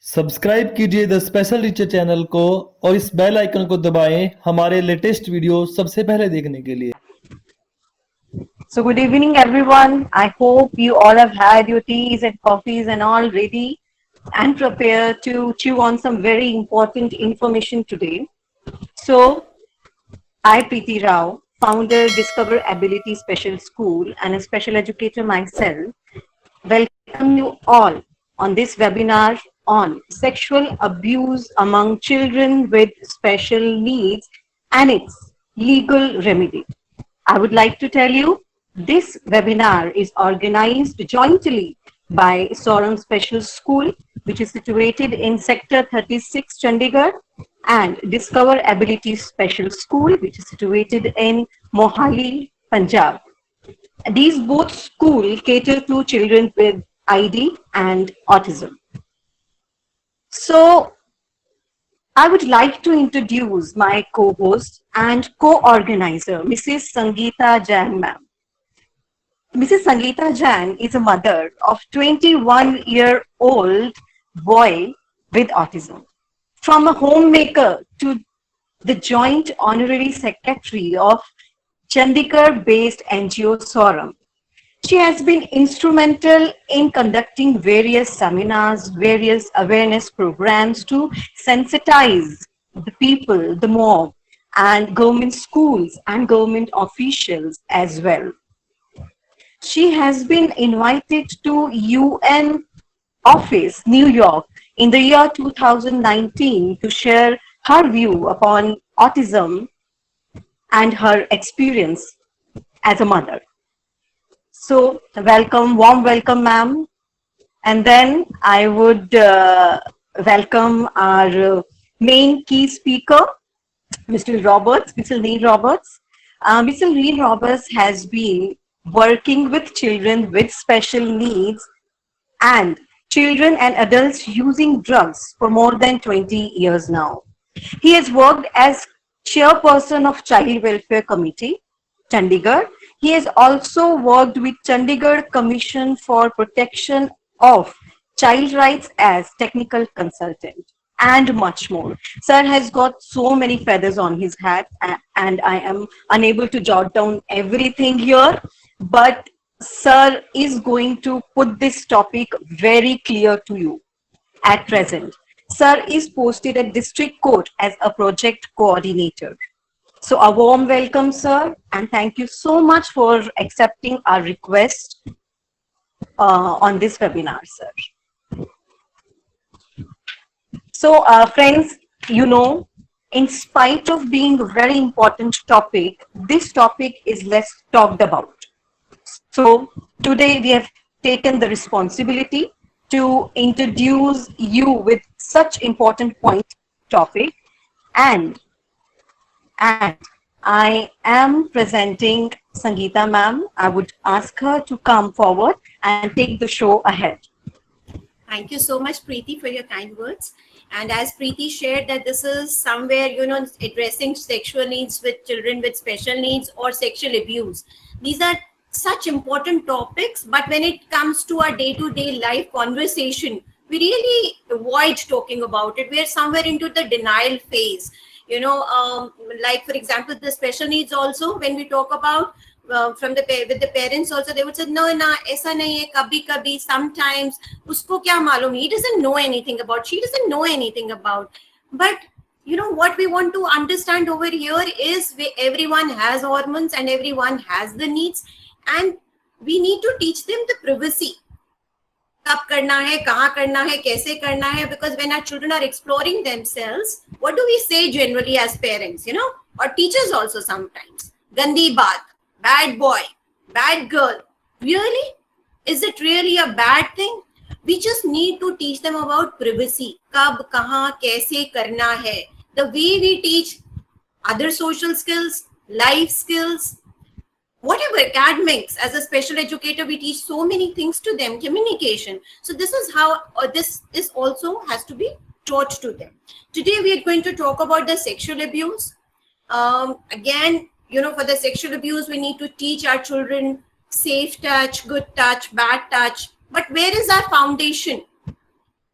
Subscribe कीजिए the special teacher channel को और इस बेल आइकन को दबाएं हमारे लेटेस्ट वीडियो सबसे पहले देखने के लिए। So good evening everyone. I hope you all have had your teas and coffees and all ready and prepared to chew on some very important information today. So I, Preeti Rao, founder Discover Ability Special School and a special educator myself, welcome you all on this webinar on sexual abuse among children with special needs and its legal remedy. I would like to tell you this webinar is organized jointly by Soram Special School, which is situated in Sector 36, Chandigarh, and Discover Ability Special School, which is situated in Mohali, Punjab. These both schools cater to children with ID and autism. So I would like to introduce my co-host and co-organizer, Mrs. Sangeeta Jain ma'am. Mrs. Sangeeta Jain is a mother of 21-year-old boy with autism. From a homemaker to the joint honorary secretary of Chandigarh-based NGO Soram, she has been instrumental in conducting various seminars, various awareness programs to sensitize the people, the mob, and government schools and government officials as well. She has been invited to UN office, New York, in the year 2019 to share her view upon autism and her experience as a mother. So welcome, warm welcome, ma'am. And then I would welcome our main key speaker, Mr. Roberts, Mr. Neil Roberts. Mr. Neil Roberts has been working with children with special needs and children and adults using drugs for more than 20 years now. He has worked as chairperson of Child Welfare Committee, Chandigarh. He has also worked with Chandigarh Commission for Protection of Child Rights as technical consultant and much more. Sir has got so many feathers on his hat and I am unable to jot down everything here, but sir is going to put this topic very clear to you at present. Sir is posted at District Court as a project coordinator. So a warm welcome, sir, and thank you so much for accepting our request on this webinar, sir. So friends, you know, in spite of being a very important topic, this topic is less talked about. So today we have taken the responsibility to introduce you with such important topic, and I am presenting Sangeeta ma'am. I would ask her to come forward and take the show ahead. Thank you so much, Preeti, for your kind words. And as Preeti shared that this is somewhere, addressing sexual needs with children with special needs or sexual abuse. These are such important topics, but when it comes to our day-to-day life conversation, we really avoid talking about it. We're somewhere into the denial phase. Like for example, the special needs also, when we talk about with the parents also, they would say, no, aisa nahi hai, kabhi, sometimes, usko kya malum, he doesn't know anything about, she doesn't know anything about. But what we want to understand over here is everyone has hormones and everyone has the needs, and we need to teach them the privacy. कब करना है, कहाँ करना है, कैसे करना है, because when our children are exploring themselves, what do we say generally as parents, or teachers also sometimes? Gandhi baat, bad boy, bad girl. Really? Is it really a bad thing? We just need to teach them about privacy. Kab, kahan, kaise karna hai. The way we teach other social skills, life skills, whatever, academics, as a special educator, we teach so many things to them, communication. So this is how this also has to be taught to them. Today, we are going to talk about the sexual abuse. Again, for the sexual abuse, we need to teach our children safe touch, good touch, bad touch. But where is our foundation?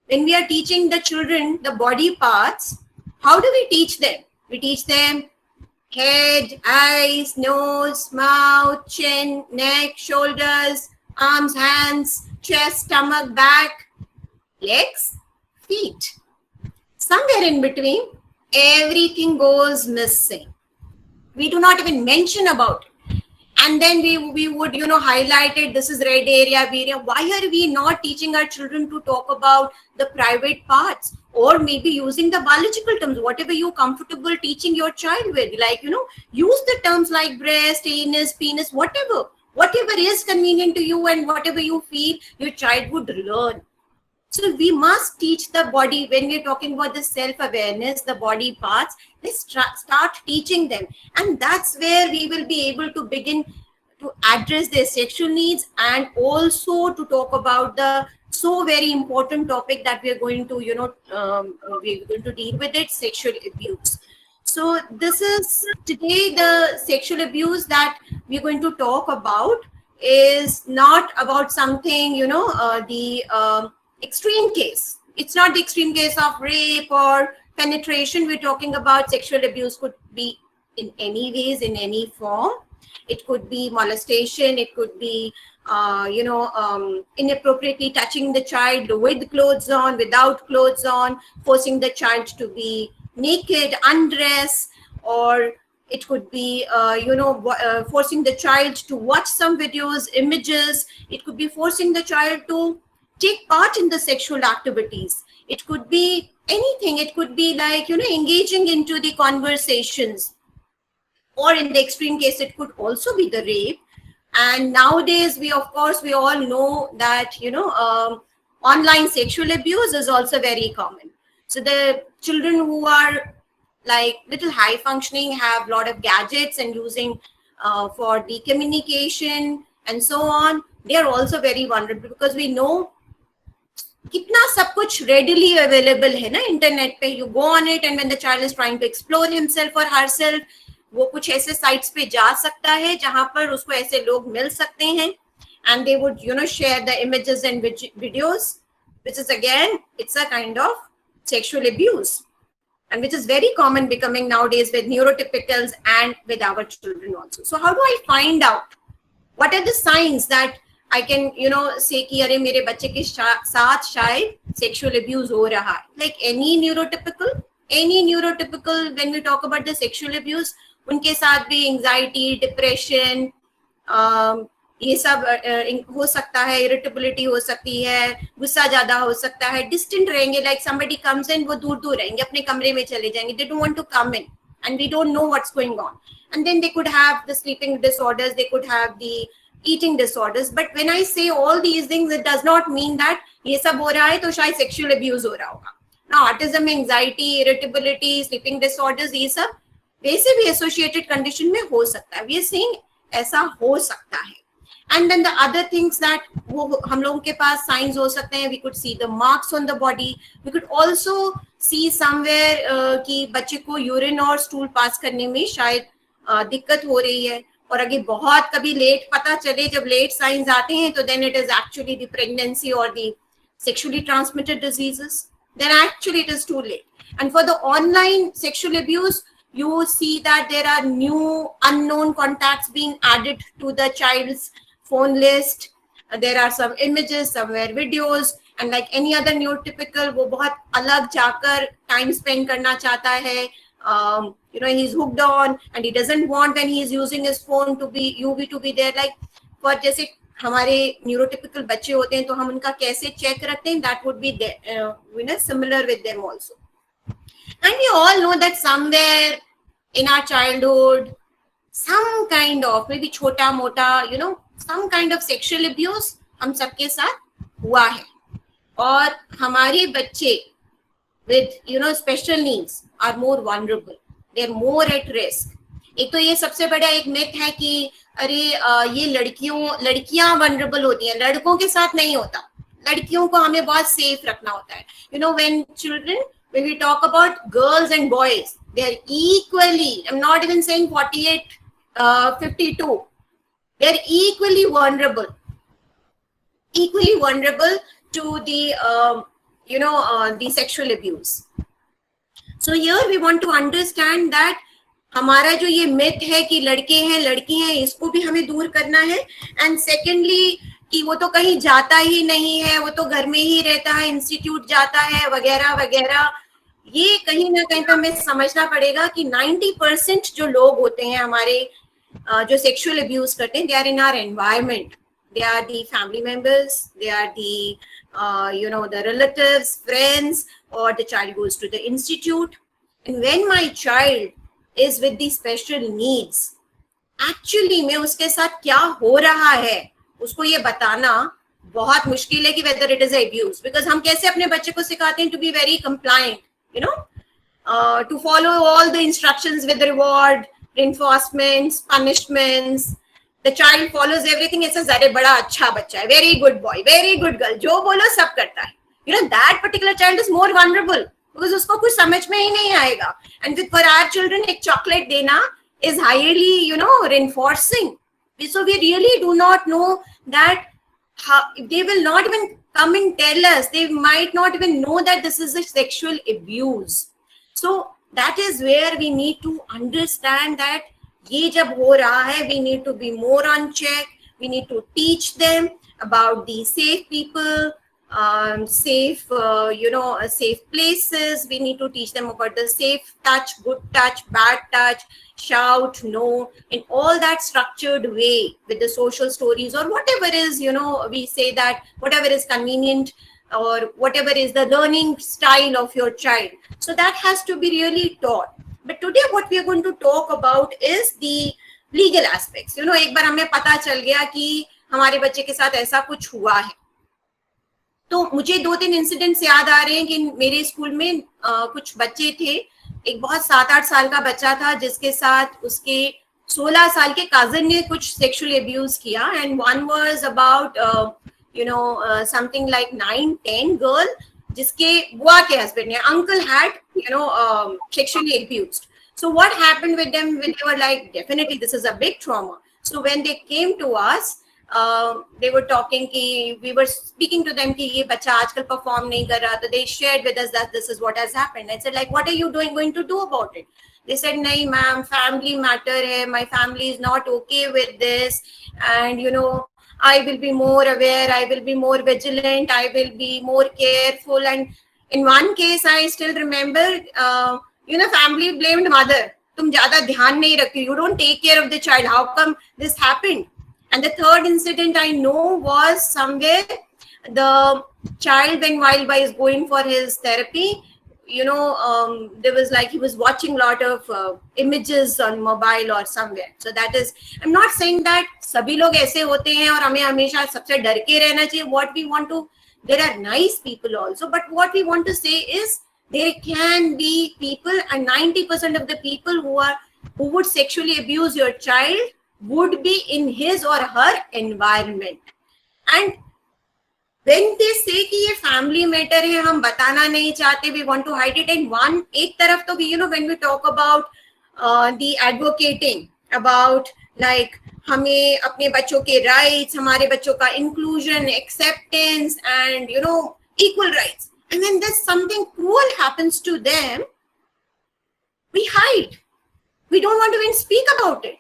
when we are teaching the children the body parts, how do we teach them? We teach them head, eyes, nose, mouth, chin, neck, shoulders, arms, hands, chest, stomach, back, legs, feet. Somewhere in between, everything goes missing. We do not even mention about it. And then we would, highlight it. This is red area. Why are we not teaching our children to talk about the private parts, or maybe using the biological terms, whatever you're comfortable teaching your child with? Like, use the terms like breast, anus, penis, whatever is convenient to you and whatever you feel your child would learn. So we must teach the body. When we're talking about the self-awareness, the body parts, let's start teaching them. And that's where we will be able to begin to address their sexual needs, and also to talk about the so very important topic that we're going to, we're going to deal with it, sexual abuse. So this is today the sexual abuse that we're going to talk about is not about something, the extreme case. It's not the extreme case of rape or penetration. We're talking about sexual abuse could be in any ways, in any form. It could be molestation. It could be, inappropriately touching the child with clothes on, without clothes on, forcing the child to be naked, undress, or it could be, forcing the child to watch some videos, images. It could be forcing the child to take part in the sexual activities. It could be anything. It could be like, engaging into the conversations, or in the extreme case, it could also be the rape. And nowadays, we all know that, online sexual abuse is also very common. So the children who are like little high functioning have a lot of gadgets and using for the communication and so on. They are also very vulnerable, because we know कितना सब कुछ readily available है ना internet पे. You go on it, and when the child is trying to explore himself or herself, वो कुछ ऐसे sites पे जा सकता है जहाँ पर उसको ऐसे लोग मिल सकते हैं, and they would, share the images and videos, which is again, it's a kind of sexual abuse, and which is very common becoming nowadays with neurotypicals and with our children also. So how do I find out? What are the signs that I can, say कि अरे मेरे बच्चे के साथ शायद sexual abuse हो रहा है? Like any neurotypical, when we talk about the sexual abuse, उनके साथ भी anxiety, depression, ये सब हो सकता है, irritability हो सकती है, गुस्सा ज्यादा हो सकता है, distant रहेंगे, like somebody comes in, वो दूर रहेंगे, अपने कमरे में चले जाएंगे, they don't want to come in, and we don't know what's going on. And then they could have the sleeping disorders, they could have the eating disorders. But when I say all these things, it does not mean that ये सब हो रहा है तो शायद sexual abuse हो रहा होगा. Now, autism, anxiety, irritability, sleeping disorders, ये सब वैसे भी associated condition में हो सकता है. We are saying ऐसा हो सकता है. And then the other things that वो हम लोगों के पास signs हो सकते हैं. We could see the marks on the body. We could also see somewhere कि बच्चे को urine और stool pass करने में शायद दिक्कत हो रही है. और अगर बहुत कभी लेट पता चले, जब लेट साइंस आते हैं, तो then it is actually the pregnancy or the sexually transmitted diseases. Then actually it is too late. And for the online sexual abuse, you see that there are new unknown contacts being added to the child's phone list. There are some images, somewhere videos, and like any other neurotypical, वो बहुत अलग जाकर time spend करना चाहता है. He's hooked on, and he doesn't want when he's using his phone to be there. Like for जैसे हमारे neurotypical बच्चे होते हैं, तो हम उनका कैसे check रखते हैं, that would be there, similar with them also. And we all know that somewhere in our childhood, some kind of maybe छोटा मोटा, some kind of sexual abuse हम सबके साथ हुआ है. और हमारे बच्चे with special needs are more vulnerable. They are more at risk. एक तो ये सबसे बड़ा एक myth है कि अरे ये लड़कियां vulnerable होती हैं, लड़कों के साथ नहीं होता. लड़कियों को हमें बहुत safe रखना होता है. When we talk about girls and boys, they are equally, I'm not even saying 48, 52. They are equally vulnerable to the the sexual abuse. So here we want to understand that हमारा जो ये myth है कि लड़के हैं लड़की हैं, इसको भी हमें दूर करना है. एंड सेकेंडली कि वो तो कहीं जाता ही नहीं है, वो तो घर में ही रहता है, इंस्टीट्यूट जाता है वगैरह वगैरह. ये कहीं ना कहीं पे हमें समझना पड़ेगा कि 90% जो लोग होते हैं हमारे जो सेक्सुअल अब्यूज करते हैं, they are in our environment. They are the family members, they are the the relatives, friends, or the child goes to the institute. And when my child is with the special needs, actually में उसके साथ क्या हो रहा है उसको ये बताना बहुत मुश्किल है कि whether it is abuse. Because हम कैसे अपने बच्चे को सिखाते हैं to be very compliant, to follow all the instructions with reward, reinforcements, punishments. The child follows everything. It says, "अरे बड़ा अच्छा बच्चा है, very good boy, very good girl." जो बोलो सब करता है. That particular child is more vulnerable because उसको कुछ समझ में ही नहीं आएगा. And for our children, एक chocolate देना is highly, reinforcing. So we really do not know that they will not even come and tell us. They might not even know that this is a sexual abuse. So that is where we need to understand that ये जब हो रहा है, we need to be more on check. We need to teach them about the safe people, safe, safe places. We need to teach them about the safe touch, good touch, bad touch, shout, no, in all that structured way with the social stories or whatever is, we say that whatever is convenient or whatever is the learning style of your child. So that has to be really taught. But today what we are going to talk about is the legal aspects. एक बार हमें पता चल गया कि हमारे बच्चे के साथ ऐसा कुछ हुआ है, तो मुझे 2-3 इंसिडेंट्स याद आ रहे हैं कि मेरे स्कूल में कुछ बच्चे थे. एक बहुत 7-8 साल का बच्चा था जिसके साथ उसके 16 साल के कजिन ने कुछ सेक्सुअल अब्यूज किया. And one was about something like 9-10 girl जिसके बुआ के हस्बैंड ने, uncle had sexually abused. So what happened with them when they were like, definitely this is a big trauma. So when they came to us, they were talking ki we were speaking to them ki ye bacha aajkal perform nahi kar raha. So they shared with us that this is what has happened. I said, like, what are you going to do about it? They said, nahi ma'am, family matter hai, my family is not okay with this, and I will be more aware, I will be more vigilant, I will be more careful. And in one case I still remember, family blamed mother. Tum zyada dhyan nahi rakhi, you don't take care of the child, how come this happened? And the third incident I know was somewhere the child, when while is going for his therapy, there was like he was watching a lot of images on mobile or somewhere. So that is, I'm not saying that sabhi log aise hote hain aur hame hamesha sabse dar ke rehna chahiye. What we want to, there are nice people also, but what we want to say is there can be people, and 90% of the people who would sexually abuse your child would be in his or her environment. And when they say कि ये family matter है, हम बताना नहीं चाहते, we want to hide it. And one, एक तरफ तो भी, when we talk about the advocating about like हमें अपने बच्चों के rights, हमारे बच्चों का inclusion, acceptance, and equal rights. And when there's something cruel happens to them, we hide. We don't want to even speak about it.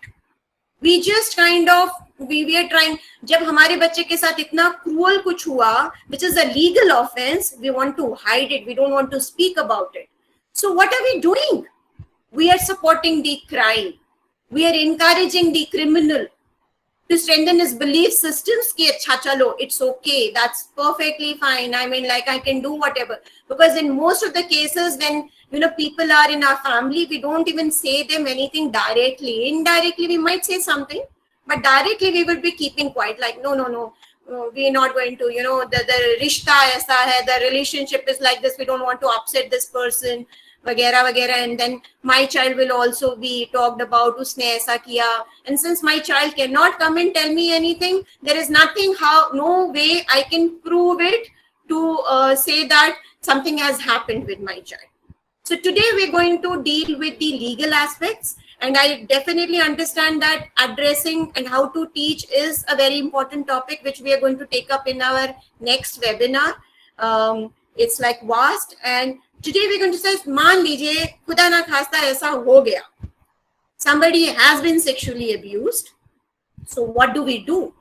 We just kind of, we are trying, जब हमारे बच्चे के साथ इतना cruel कुछ हुआ, which is a legal offense, we want to hide it. We don't want to speak about it. So what are we doing? We are supporting the crime. We are encouraging the criminal to strengthen his belief systems ki acha chalo, it's okay, that's perfectly fine. I mean, like, I can do whatever. Because in most of the cases when people are in our family, we don't even say them anything directly. Indirectly we might say something, but directly we will be keeping quiet, like no, we are not going to, the rishta aisa hai, the relationship is like this, we don't want to upset this person, वगैरह वगैरह. And then my child will also be talked about, उसने ऐसा किया. And since my child cannot come and tell me anything, there is nothing, no way I can prove it to say that something has happened with my child. So today we're going to deal with the legal aspects, and I definitely understand that addressing and how to teach is a very important topic which we are going to take up in our next webinar. It's like vast. And today we're going to say, मान लीजिए खुदा ना खास्ता ऐसा हो गया, somebody has been sexually abused. So what do we do?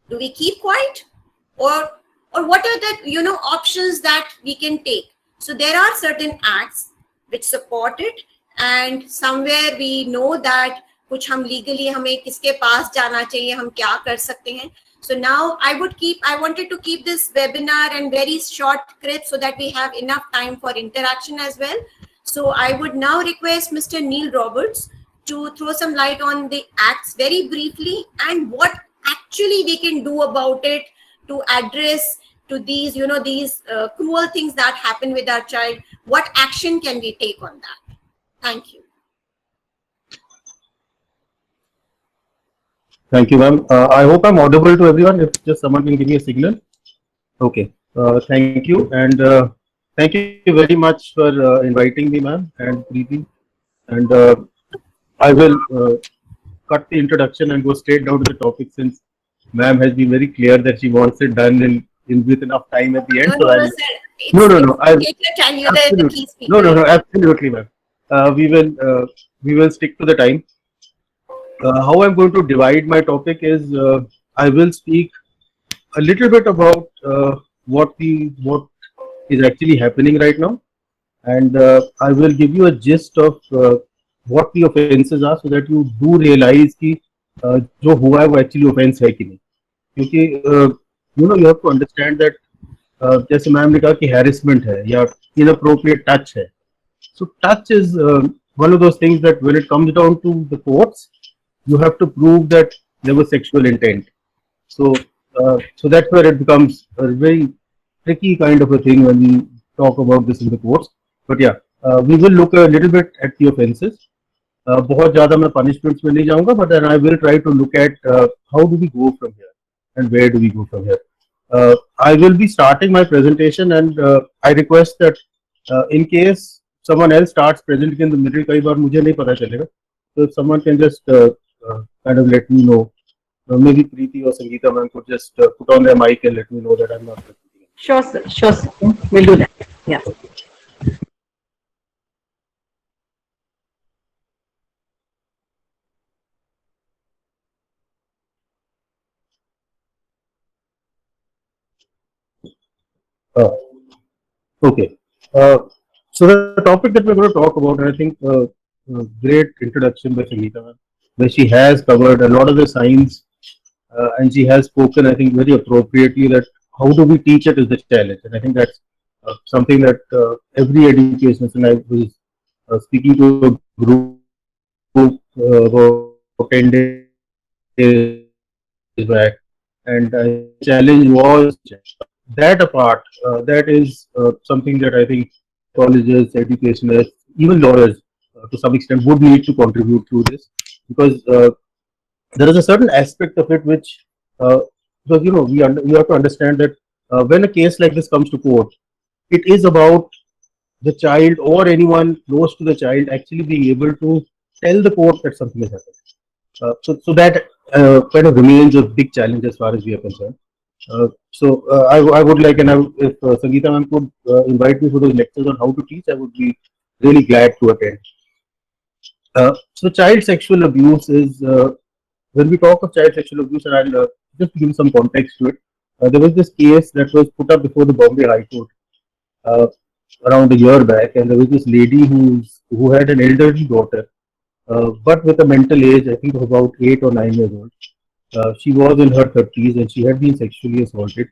Do we keep quiet, or what are the options that we can take? So there are certain acts which support it, and somewhere we know that कुछ हम legally हमें किसके पास जाना चाहिए, हम क्या कर सकते हैं. So now I wanted to keep this webinar and very short clip so that we have enough time for interaction as well. So I would now request Mr. Neil Roberts to throw some light on the acts very briefly and what actually we can do about it to address to these, these cruel things that happen with our child. What action can we take on that? Thank you. Thank you, ma'am. I hope I'm audible to everyone. If just someone can give me a signal. Okay. Thank you. And thank you very much for inviting me, ma'am, and Preeti. And I will cut the introduction and go straight down to the topic, since ma'am has been very clear that she wants it done in with enough time at the end. No, No, absolutely, ma'am. We will stick to the time. How I'm going to divide my topic is I will speak a little bit about what is actually happening right now, and I will give you a gist of what the offences are, so that you do realize कि जो हुआ है वो actually offence है कि नहीं. क्योंकि you have to understand that जैसे मैम ने कहा कि harassment है या inappropriate touch है. So touch is one of those things that when it comes down to the courts, you have to prove that there was sexual intent. So that's where it becomes a very tricky kind of a thing when we talk about this in the courts. But yeah, we will look a little bit at the offences. बहुत ज़्यादा मैं punishments में नहीं जाऊँगा, but then I will try to look at how do we go from here and where do we go from here. I will be starting my presentation, and I request that in case someone else starts presenting in the middle, कई बार मुझे नहीं पता चलेगा. So if someone can just kind of let me know, maybe Preeti or Sangeeta ma'am could just put on their mic and let me know that I'm not presenting. Sure, sir. Sure, sir. We'll do that. Yeah. Okay. So the topic that we're going to talk about, and I think great introduction by Sangeeta ma'am, where she has covered a lot of the signs, and she has spoken, I think, very appropriately that how do we teach it is the challenge. And I think that's something that every educationist, and I was speaking to a group about 10 days back, and the challenge was that apart, that is something that I think colleges, educationists, even lawyers to some extent would need to contribute to this, because there is a certain aspect of it which, because you have to understand that when a case like this comes to court, it is about the child or anyone close to the child actually being able to tell the court that something has happened. So that kind of remains a big challenge as far as we are concerned. I would like, and if Sangeeta ma'am could invite me for those lectures on how to teach, I would be really glad to attend. So child sexual abuse is, when we talk of child sexual abuse, and I'll just give some context to it. There was this case that was put up before the Bombay High Court around a year back, and there was this lady who had an elderly daughter, but with a mental age, I think, of about 8 or 9 years old. She was in her 30s and she had been sexually assaulted,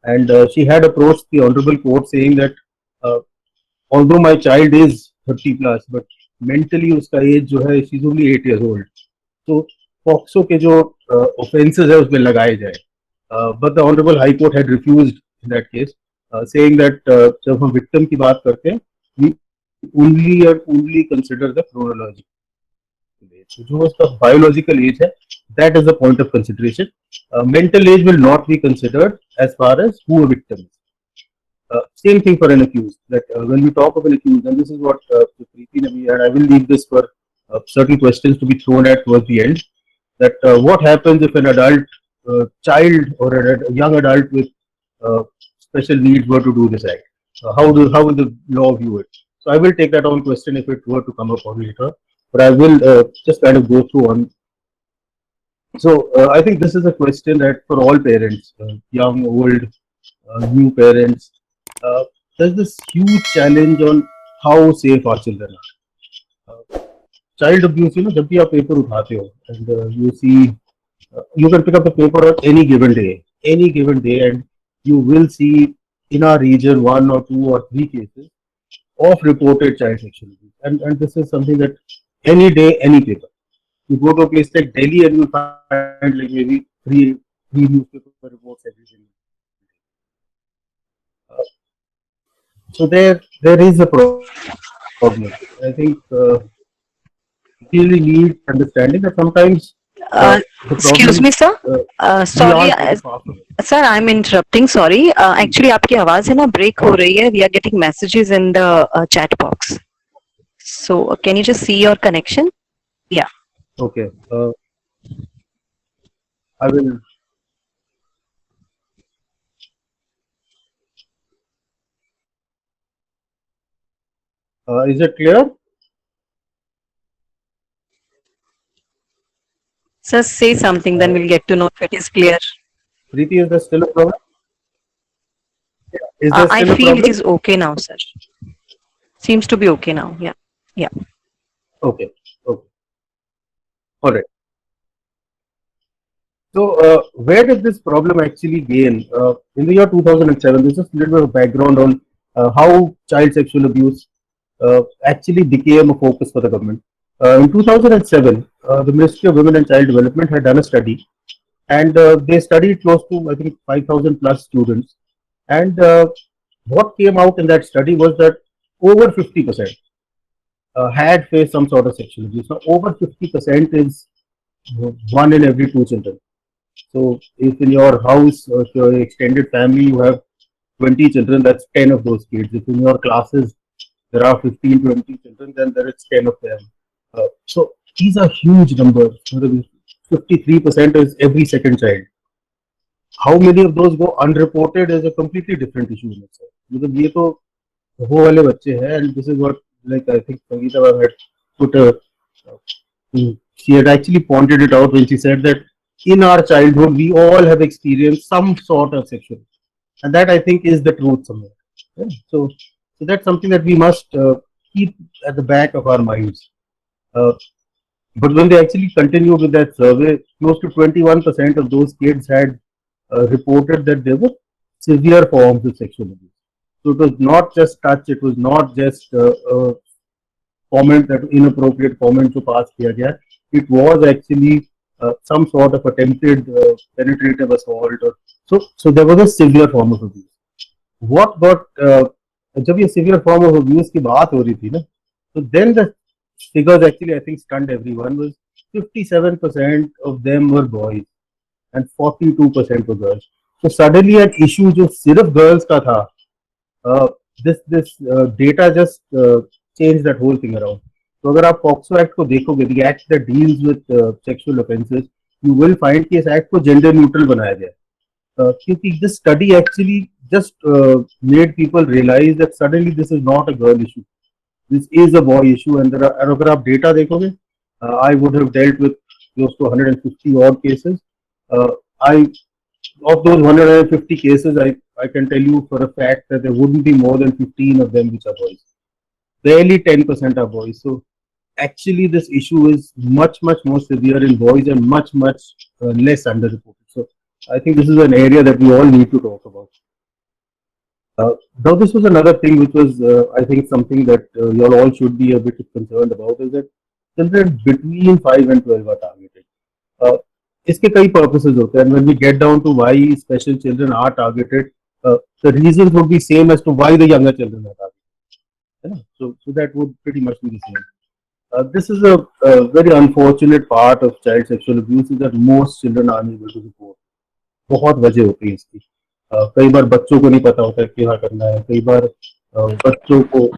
and she had approached the honorable court saying that although my child is 30 plus, but mentally uska age jo hai, she's only 8 years old. So POCSO के जो offences है उसमें लगाए जाए. But the honorable high court had refused in that case, saying that जब हम victim की बात करते हैं, we only consider the chronology. So जो उसका biological age है, that is the point of consideration. Mental age will not be considered as far as who a victim is. Same thing for an accused. That when we talk of an accused, and this is what Preeti Navi, and I will leave this for certain questions to be thrown at towards the end. That what happens if an adult child or a young adult with special needs were to do this act? how will the law view it? So I will take that on question if it were to come up on later, but I will just kind of go through on. So I think this is a question that for all parents, young, old, new parents, uh, there's this huge challenge on how safe our children are. Child abuse, जब भी आप paper उठाते हो and you see, you can pick up the paper on any given day, and you will see in our region one or two or three cases of reported child sexual abuse, and this is something that any day, any paper. You go to a place like Delhi and you find like maybe three newspaper reports every single day. So there is a problem. I think really need understanding that sometimes the Excuse problem me, sir. we Sorry, aren't very far from it. sir, I'm interrupting. Sorry. Actually, आपकी आवाज है ना break हो रही है. We are getting messages in the chat box. So, can you just see your connection? Yeah. Okay, I will. Is it clear? Sir, say something, then we'll get to know if it is clear. Preeti, is there still a problem? Is there I still a feel it problem? is okay now, sir. Seems to be okay now. Yeah. Yeah. Okay, okay, all right. So, where did this problem actually begin? In the year 2007, this is a little bit of background on how child sexual abuse actually became a focus for the government. In 2007, the Ministry of Women and Child Development had done a study, and they studied close to, I think, 5,000 plus students. And what came out in that study was that over 50% had faced some sort of sexual abuse. Now, over 50% is one in every two children. So if in your house or your extended family you have 20 children, that's 10 of those kids. If in your classes there are 15, 20 children, then there is 10 of them. So these are huge numbers. 53% is every second child. How many of those go unreported is a completely different issue in itself. मतलब ये तो वो वाले बच्चे हैं, and this is what, like, I think Sangeeta ma'am had put a, she had actually pointed it out when she said that in our childhood we all have experienced some sort of sexual, and that I think is the truth somewhere. Yeah. So that's something that we must keep at the back of our minds. But when they actually continued with that survey, close to 21% of those kids had reported that there were severe forms of sexual abuse. So it was not just touch, it was not just comment, that inappropriate comment to pass किया गया. It was actually some sort of attempted penetrative assault, or so there was a severe form of abuse. What got जब ये severe form of abuse की बात हो रही थी ना, so then the figures actually I think stunned everyone. Was 57% of them were boys and 42% were girls. So suddenly an issue जो सिर्फ girls का था, this data just changed that whole thing around. तो अगर आप पॉक्सो एक्ट को देखोगे, the act that deals with sexual offences, you will find कि इस एक्ट को जेंडर न्यूट्रल बनाया गया, क्योंकि this study actually just made people realize that suddenly this is not a girl issue, this is a boy issue. And there are, अगर आप data देखोगे, I would have dealt with close to 150 odd cases. Of those 150 cases, I can tell you for a fact that there wouldn't be more than 15 of them which are boys. Barely 10% are boys. So actually this issue is much more severe in boys and much less underreported. So I think this is an area that we all need to talk about. Now this was another thing which was I think something that you all should be a bit concerned about, is that children between 5 and 12 are targeted. इसके कई purposes होते हैं, and when we get down to why special children are targeted, the reasons would be same as to why the younger children are targeted. So that would pretty much be the same. This is a very unfortunate part of child sexual abuse, is that most children are unable to report. बहुत वजह होती है इसकी. कई बार बच्चों को नहीं पता होता है क्या करना है, कई बार बच्चों को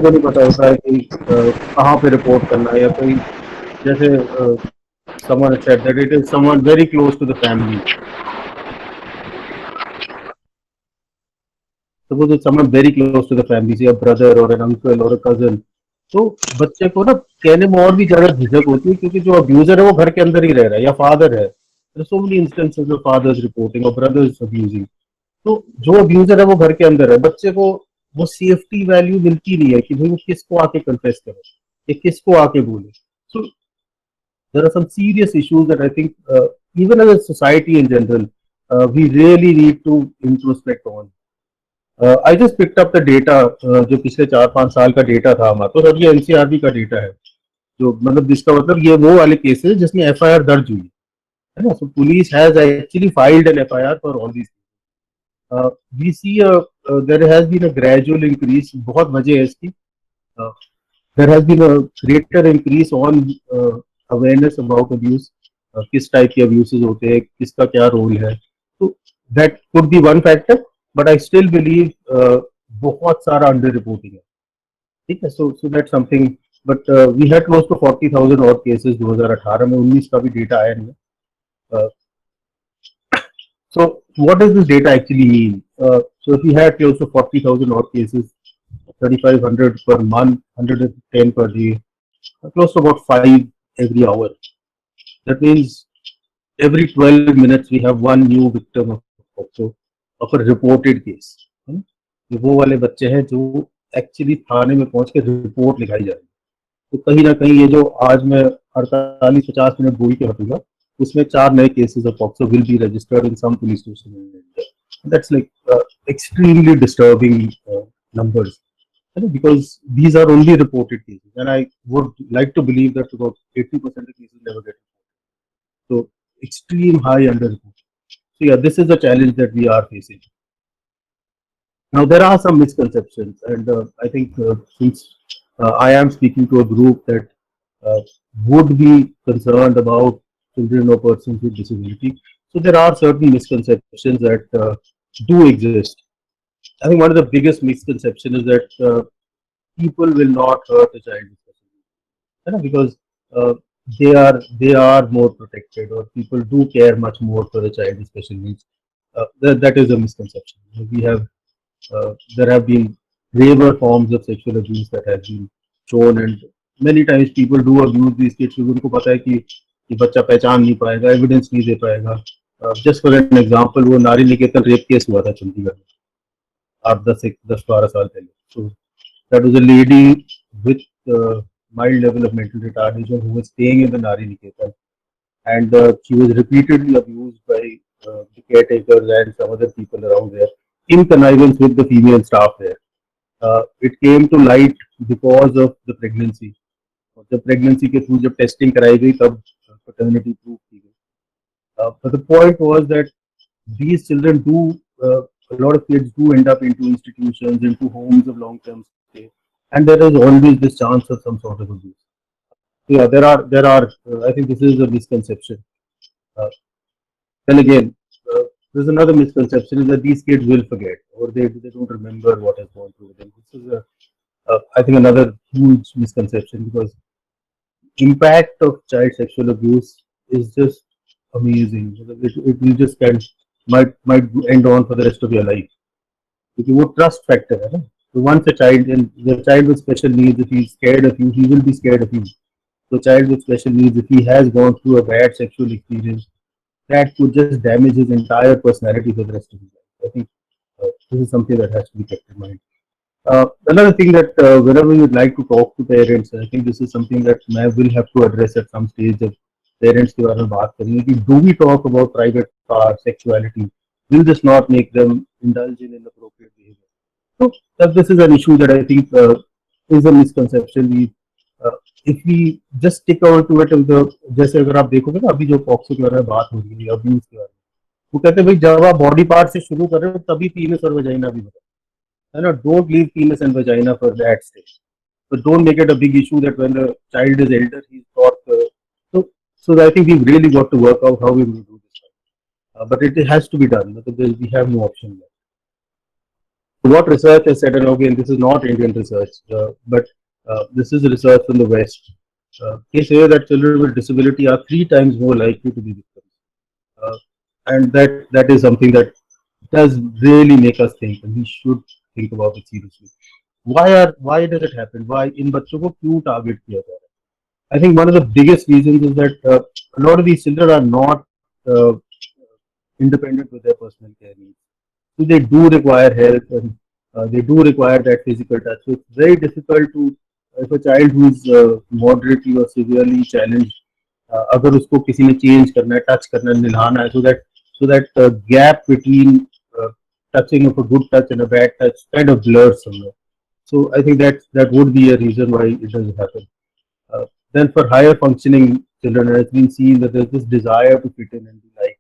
नहीं पता होता है कि कहाँ पे रिपोर्ट करना है, या कोई जैसे someone has said that it is someone very close to the family. Suppose it's someone very close to the family, say a brother or an uncle or a cousin. तो बच्चे को ना कहने में और भी ज्यादा झिझक होती है क्योंकि जो अब्यूजर है वो घर के अंदर ही रह रहा है या फादर है. So many instances of fathers reporting और ब्रदर्स अब्यूजिंग. तो जो अब्यूजर है वो घर के अंदर है. बच्चे को वो सेफ्टी वैल्यू मिलती नहीं है कि भाई वो किसको आके कन्फेस करे या किसको आके बोले. सो there are some serious issues that I think even as a society in general we really need to introspect on. I just picked up the data जो पिछले 4-5 साल का डेटा था हमारा. तो सर ये एनसीआरबी का डेटा है जो मतलब जिसका मतलब ये वो वाले केसेस जिसमें एफआईआर दर्ज हुई है ना. So police has actually filed an FIR for all these. We see there has been a gradual increase. बहुत वजह है इसकी. There has been a greater increase on awareness about abuse. किस टाइप के अब्यूजेस होते हैं, किसका क्या रोल है. तो that could be one factor. But I still believe बहुत सारा अंडर रिपोर्टिंग है. ठीक है. So that something. But we had close to 40,000 और केसेस 2018 में. 19 का भी डेटा आया नहीं है. So what does this data actually mean? So if we had close to 40,000 odd cases, 3,500 per month, 110 per day, close to about 5 every hour. That means every 12 minutes we have one new victim of a reported case. ये वो वाले बच्चे हैं जो actually थाने में पहुंच के report लिखाई जा रही है. तो कहीं ना कहीं ये जो आज मैं 48-50 मिनट बोल के हटूंगा उसमें 4 नए cases of POCSO will be registered in some police station in India. That's like extremely disturbing numbers, because these are only reported cases, and I would like to believe that about 80% of cases never get reported. So extreme high underreporting. So yeah, this is the challenge that we are facing. Now there are some misconceptions, and I think since I am speaking to a group that would be concerned about children or persons with disability, so there are certain misconceptions that do exist. I think one of the biggest misconceptions is that people will not hurt a child with disability, because they are more protected, or people do care much more for a child with special needs. That is a misconception. There have been graver forms of sexual abuse that have been shown, and many times people do abuse these kids क्योंकि उनको पता है कि बच्चा पहचान नहीं पाएगा, evidence नहीं दे पाएगा. जस्ट फॉर एन एग्जांपल, वो नारी निकेतन रेप केस हुआ था चंडीगढ़ में 8-10-12 साल पहले. So that was a lady with mild level of mental retardation who was staying in the Nari Niketan, and she was repeatedly abused by the caretakers and some other people around there in connivance with the female staff there. It came to light because of the pregnancy. The pregnancy के through जब testing कराई गई तब paternity proof की गई. But the point was that these children do, a lot of kids do end up into institutions, into homes of long-term stay, and there is always this chance of some sort of abuse. So yeah, there are. I think this is a misconception. Then again, there's another misconception is that these kids will forget, or they don't remember what has gone through them. This is I think another huge misconception, because impact of child sexual abuse is just amazing. It will just might end on for the rest of your life. Because वो trust factor है ना. So once the child with special needs, if he's scared of you, he will be scared of you. So child with special needs, if he has gone through a bad sexual experience, that could just damage his entire personality for the rest of his life. I think this is something that has to be kept in mind. Another thing that whenever you'd like to talk to parents, I think this is something that I will have to address at some stage. Of parents के बारे में बात करेंगे कि do we talk about private parts, sexuality? Will this not make them indulge in inappropriate behavior? So this is an issue that I think is a misconception. If we just stick on to it, जैसे अगर आप देखोगे ना, अभी जो POCSO के बारे में बात हो रही है, अब्यूज के बारे में, वो कहते हैं भाई जब आप बॉडी पार्ट से शुरू कर रहे हो तभी पीनस और वजाइना भी बताओ, है ना. Don't leave penis and vagina for that stage. But don't make it a big issue that when the child is elder, he's taught. So I think we've really got to work out how we're going to do this. But it has to be done, because we have no option left. So what research has said, and again, this is not Indian research, but this is research from the West. they say that children with disability are 3 times more likely to be victims, and that is something that does really make us think, and we should think about it seriously. Why does it happen? Why in बच्चों को क्यों target किया जा रहा है? I think one of the biggest reasons is that a lot of these children are not uh, independent with their personal care needs. So they do require help, and they do require that physical touch. So it's very difficult to, if a child who is moderately or severely challenged, अगर उसको किसी ने change करना है, touch करना है, निलाना है, so that gap between touching of a good touch and a bad touch kind of blurs somewhere. So I think that would be a reason why it doesn't happen. Then for higher functioning children, it has been seen that there's this desire to fit in and be like.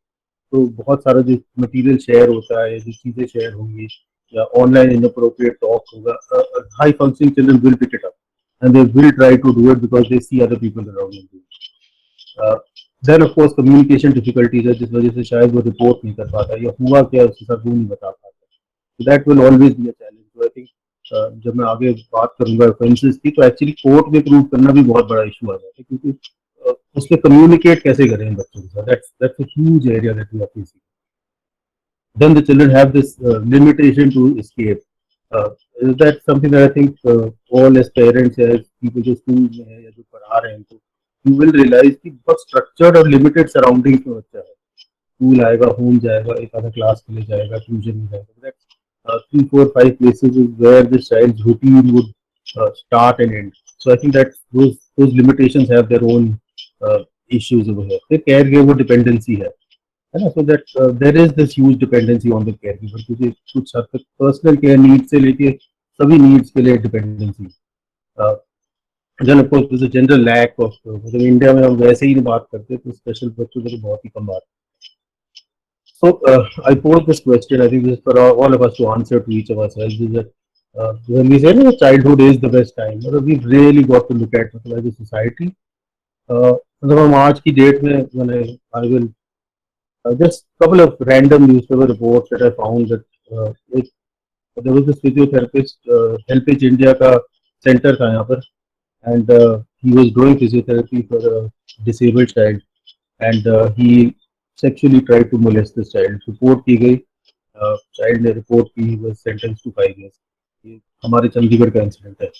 तो बहुत सारा जो material share होता है, जो चीजें share होंगी या ऑनलाइन इनअप्रोप्रिएट टॉक होगा, high functioning children will pick it up and they will try to do it because they see other people around them. Then of course communication difficulties है, जिस वजह से शायद वो रिपोर्ट नहीं कर पाता या हुआ क्या उसके साथ वो नहीं बता पाता. So that will always be a challenge. So I think जब मैं आगे बात करूंगा ऑफेंसेस की, तो एक्चुअली कोर्ट में प्रूव करना भी बहुत बड़ा इशू आ जाता है, क्योंकि उसमें कम्युनिकेट कैसे करें बच्चों के साथ. That's a huge area that we are facing. Then the children have this limitation to escape. That's something that I think all as parents, as people जो स्कूल में है या जो पढ़ा रहे हैं, तो you will realize कि बहुत structured और limited surroundings में बच्चा है. स्कूल आएगा, होम जाएगा, एक आधा क्लास के लिए जाएगा, ट्यूशन में जाएगा. That's 3, 4, 5 places is where the child's routine would start and end. So I think that those limitations have their own issues over here. The caregiver dependency है ना, so that there is this huge dependency on the caregiver, क्योंकि कुछ हद तक personal care needs से लेके सभी needs के लिए dependency. Then of course there's a general lack of, मतलब इंडिया में हम वैसे ही नहीं बात करते, तो स्पेशल बच्चों की तो बहुत ही कम बात. So I pose this question. I think this is for all of us to answer to each of ourselves. Is that when we say childhood is the best time, we've really got to look at as a society. मतलब हम आज की date में, when I will just couple of random newspaper reports that I found that there was this physiotherapist, Helpage India का center था यहाँ पर, and he was doing physiotherapy for a disabled child, and he sexually tried to molest this child. Report की गई, child ने report की, he was sentenced to 5 years. ये हमारे चंडीगढ़ का incident है.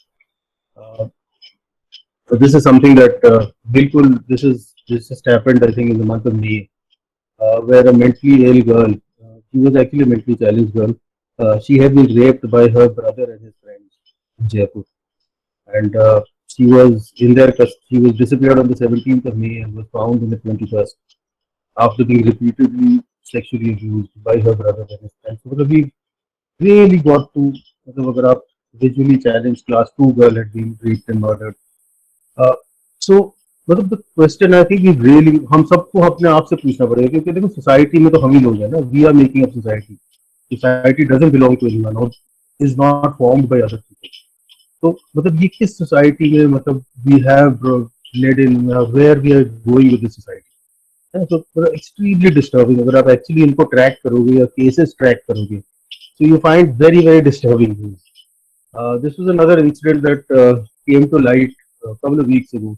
So this is something that बिल्कुल this just happened, I think, in the month of May, where a mentally ill girl, she was actually a mentally challenged girl, she had been raped by her brother and his friends in Jaipur, and she was in their custody. She was disappeared on the 17th of May and was found on the 21st. After being repeatedly sexually abused by her brother and his friends. So we really got to, अगर आप visually challenged class 2 girl had been raped and murdered. So मतलब the question I think is really हम सबको अपने आप से पूछना पड़ेगा, क्योंकि देखो society में तो हम ही लोग हैं ना, we are making up society. Society doesn't belong to anyone or is not formed by other people. तो मतलब ये किस society में मतलब we have led in, where we are going with the society. So extremely disturbing. अगर आप actually इनको track करोगे या cases track करोगे, so you find very, very disturbing things. This was another incident that came to light a couple of weeks ago.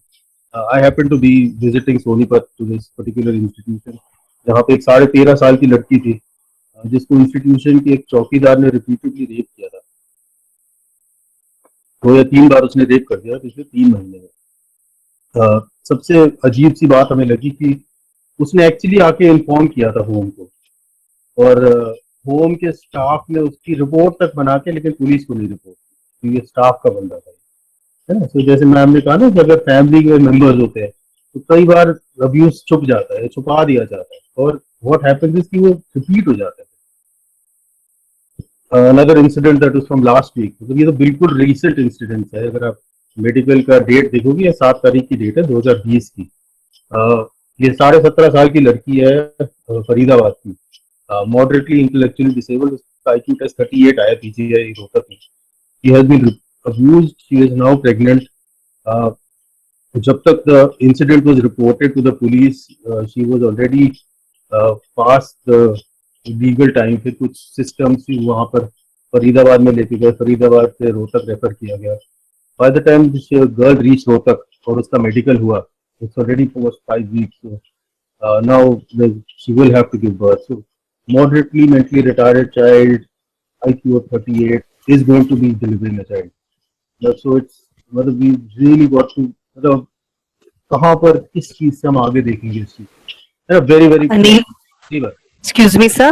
I happened to be visiting Sonipat to this particular institution, जहाँ पे एक 13.5 साल की लड़की थी, जिसको institution के एक चौकीदार ने रिपीटेडली रेप किया था. 2 या 3 बार उसने रेप कर दिया पिछले 3 महीने में. सबसे अजीब सी बात हमें लगी कि उसने एक्चुअली आके इन्फॉर्म किया था होम को, और होम के स्टाफ ने उसकी रिपोर्ट तक बना के, लेकिन पुलिस को नहीं रिपोर्ट की, ये स्टाफ का बंदा था, है ना. तो जैसे मैम ने कहा ना कि अगर फैमिली के मेंबर्स होते हैं तो कई बार अब्यूज छुप जाता है, छुपा दिया जाता है, और व्हाट हैपेंस इज कि वो रिपीट हो जाता है. Another incident that was from last week, मतलब ये तो बिल्कुल रीसेंट इंसिडेंट है. अगर आप मेडिकल का डेट देखोगे, ये 7 तारीख की डेट है 2020 की. ये 17.5 साल की लड़की है, फरीदाबाद की, मॉडरेटली इंटेलेक्चुअली डिसेबल्ड. उसका IQ टेस्ट 38 आया PGI रोहतक में. She has been abused. She is now pregnant. जब तक the incident was reported to the police, she was already past the legal time. फिर कुछ systems भी वहाँ पर फरीदाबाद में लेके गए, फरीदाबाद से रोहतक रेफर किया गया. By the time this girl reached Rohtak, और उसका मेडिकल हुआ, it's already post 5 weeks, so now she will have to give birth. So moderately mentally retarded child, IQ of 38, is going to be delivering a child. So it's मतलब we really got to मतलब कहाँ पर किस चीज से हम आगे देखेंगे इस चीज, very very Anil, जी बात। excuse me, sir.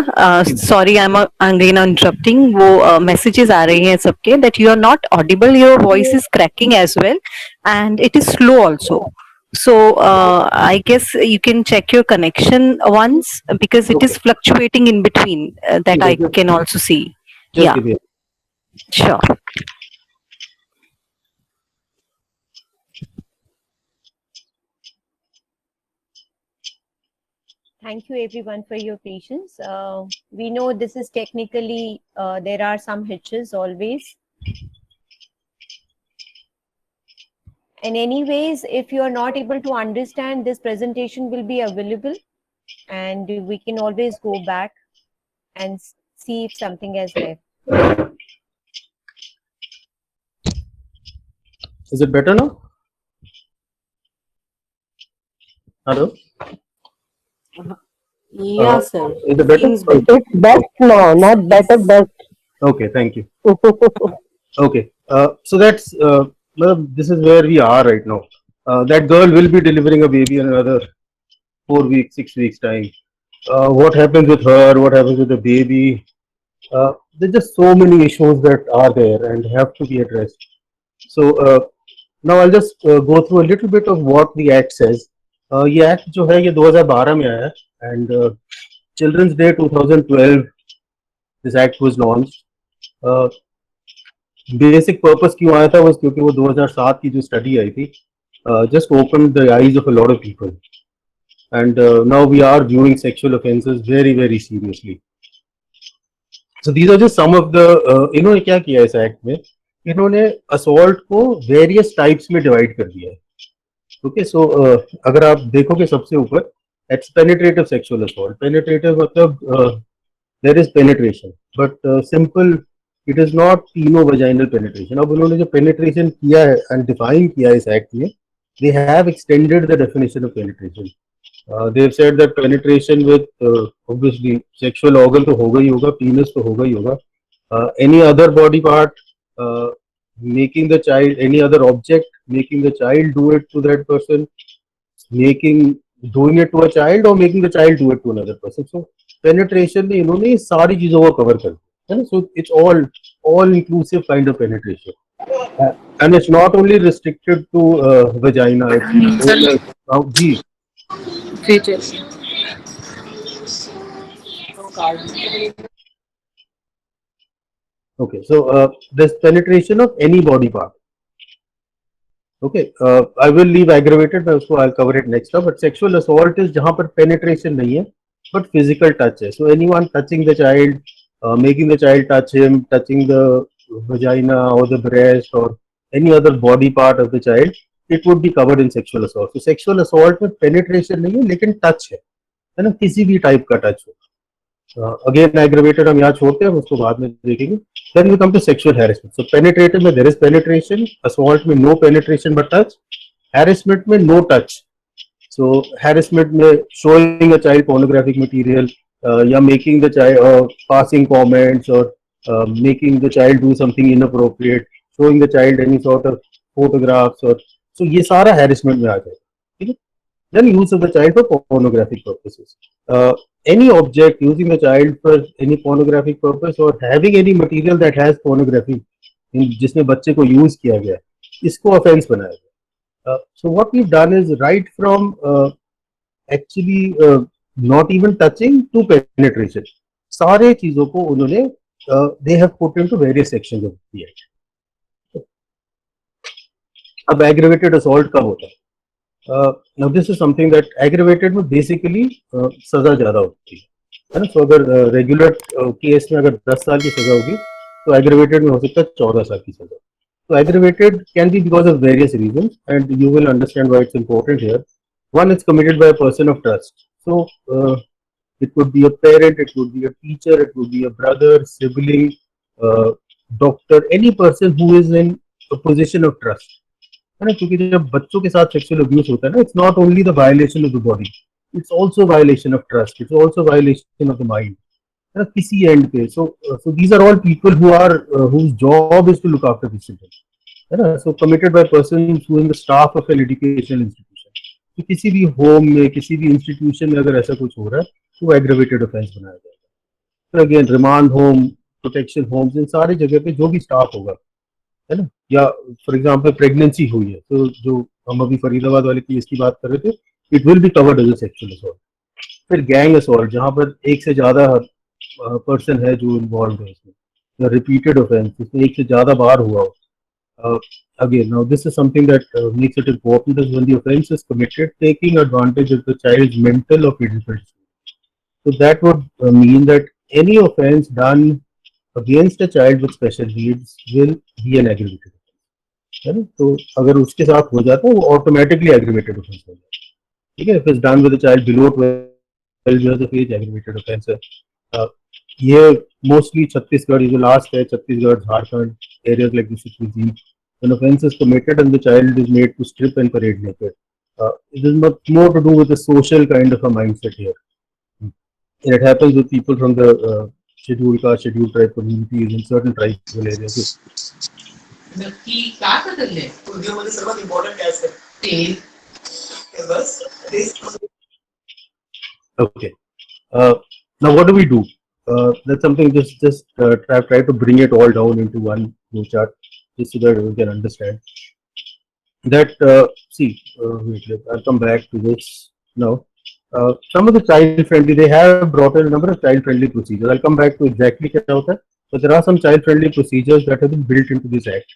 Sorry, I'm again interrupting. वो messages आ रही हैं सबके that you are not audible. Your voice is cracking as well, and it is slow also. So I guess you can check your connection once because it is fluctuating in between. That I can also see. Just Yeah, give me sure. Thank you everyone for your patience. We know this is technically, there are some hitches always. And anyways, if you are not able to understand, this presentation will be available and we can always go back and see if something has left. Is it better now? Hello? Yeah, sir. Is it better? Seems better. It's best now, not better, best. Okay, thank you. Okay, so that's well, this is where we are right now. That girl will be delivering a baby in another 4 weeks, 6 weeks time. What happens with her? What happens with the baby? There's just so many issues that are there and have to be addressed. So now I'll just go through a little bit of what the act says. ये act जो है ये 2012 में आया है and Children's Day 2012 this act was launched. Basic purpose क्यों आया था, was क्योंकि वो 2007 की जो स्टडी आई थी just opened the eyes of a lot of people and now we are viewing sexual offences very very seriously. So these are just some of the इन्होंने क्या किया इस एक्ट में, इन्होंने असॉल्ट को वेरियस टाइप्स में divide कर दिया है. ओके, सो अगर आप देखोगे सबसे ऊपर it's penetrative sexual assault. Penetrative मतलब there is penetration but simple, it is not टीनो वजाइनल पेनिट्रेशन. अब उन्होंने जो पेनिट्रेशन किया है एंड डिफाइन किया है इस एक्ट में, they have extended the definition of penetration. they have said that penetration with obviously sexual organ तो होगा ही होगा, penis तो होगा ही होगा, any other body part, making the child, any other object, making the child do it to that person, doing it to a child or making the child do it to another person. So penetration में इन्होंने सारी चीजों को cover कर दिया है ना. So it's all inclusive kind of penetration, and it's not only restricted to vagina. It's ji Fetus. Okay, so there's penetration of any body part. Okay, I will leave aggravated, but also I'll cover it next time. But sexual assault is जहाँ पर penetration नहीं है, but physical touch है. So anyone touching the child, making the child touch him, touching the vagina or the breast or any other body part of the child, it would be covered in sexual assault. So sexual assault में penetration नहीं है, लेकिन touch है ना, किसी भी type का touch हो. Again aggravated हम यहाँ छोड़ते हैं, हम उसको बाद में देखेंगे. Then we come to sexual harassment. So penetrative में there is penetration, assault में no penetration but touch, harassment में no touch. So harassment में showing a child pornographic material, या making the child passing comments or making the child do something inappropriate, showing the child any sort of photographs or, so ये सारा harassment में आ जाएगा. ठीक है. Then use of the child for pornographic purposes. Any object using the child for any pornographic purpose or having any material that has pornography, जिसमें बच्चे को use किया गया, इसको offense बनाया गया. So what we've done is right from actually not even touching to penetration, सारे चीजों को उन्होंने they have put into various sections of the act. अब aggravated assault कब होता है? Now this is something that aggravated में basically सजा ज्यादा होती है ना. So अगर regular केस में अगर 10 साल की सजा होगी, तो aggravated में हो सकता है 14 साल की सजा. So aggravated can be because of various reasons, and you will understand why it's important here. One, it's committed by a person of trust. So it could be a parent, it could be a teacher, it could be a brother, sibling, doctor, any person who is in a position of trust. है ना, क्योंकि जब बच्चों के साथ sexual abuse होता है ना, it's not only the violation of the body, it's also violation of trust, it's also violation of the mind, है ना, किसी एंड पे. So these are all people who are whose job is to look after this children, है ना. So committed by person who in the staff of an educational institution. तो किसी भी home में, किसी भी इंस्टीट्यूशन में अगर ऐसा कुछ हो रहा है तो एग्रेवेटेड ऑफेंस बनाया जाएगा. तो again remand home, protection homes, इन सारी जगह पे जो भी स्टाफ होगा, है ना, या फॉर एग्जांपल प्रेगनेंसी हुई है तो जो हम अभी फरीदाबाद वाले केस की बात कर रहे थे, it will be covered as a sexual assault. फिर गैंग असॉल्ट, जहां पर एक से ज्यादा पर्सन है जो इन्वॉल्व है इसमें, या रिपीटेड ऑफेंस जिसमें एक से ज्यादा बार हुआ हो. Again, now this is something that makes it important is when the offense is committed taking advantage of the child's mental or physical state. So that would mean that any offense done against a child with special needs will be an aggravated offense. है ना, तो अगर उसके साथ हो जाता है वो ऑटोमेटिकली एग्रीवेटेड ऑफेंस हो जाता है. ठीक है, if it's done with a child below 12 years of age, aggravated offence है. ये मोस्टली छत्तीसगढ़, ये जो लास्ट है Chhattisgarh, Jharkhand, areas like this regime, when offense is committed and the child is made to strip and parade naked. It is much more to do with the social kind of a mindset here. And it happens with people from the scheduled caste, scheduled tribe communities in certain tribal areas. नक्की काय बदलले उद्योगमध्ये सर्वात important काय असतं तेल बस Okay. Now what do we do? That's something just try to bring it all down into one chart just so that we can understand that. Wait, I'll come back to this now. Some of the child friendly, they have brought in a number of child friendly procedures. I'll come back to exactly kya hota hai, but there are some child friendly procedures that have been built into this act.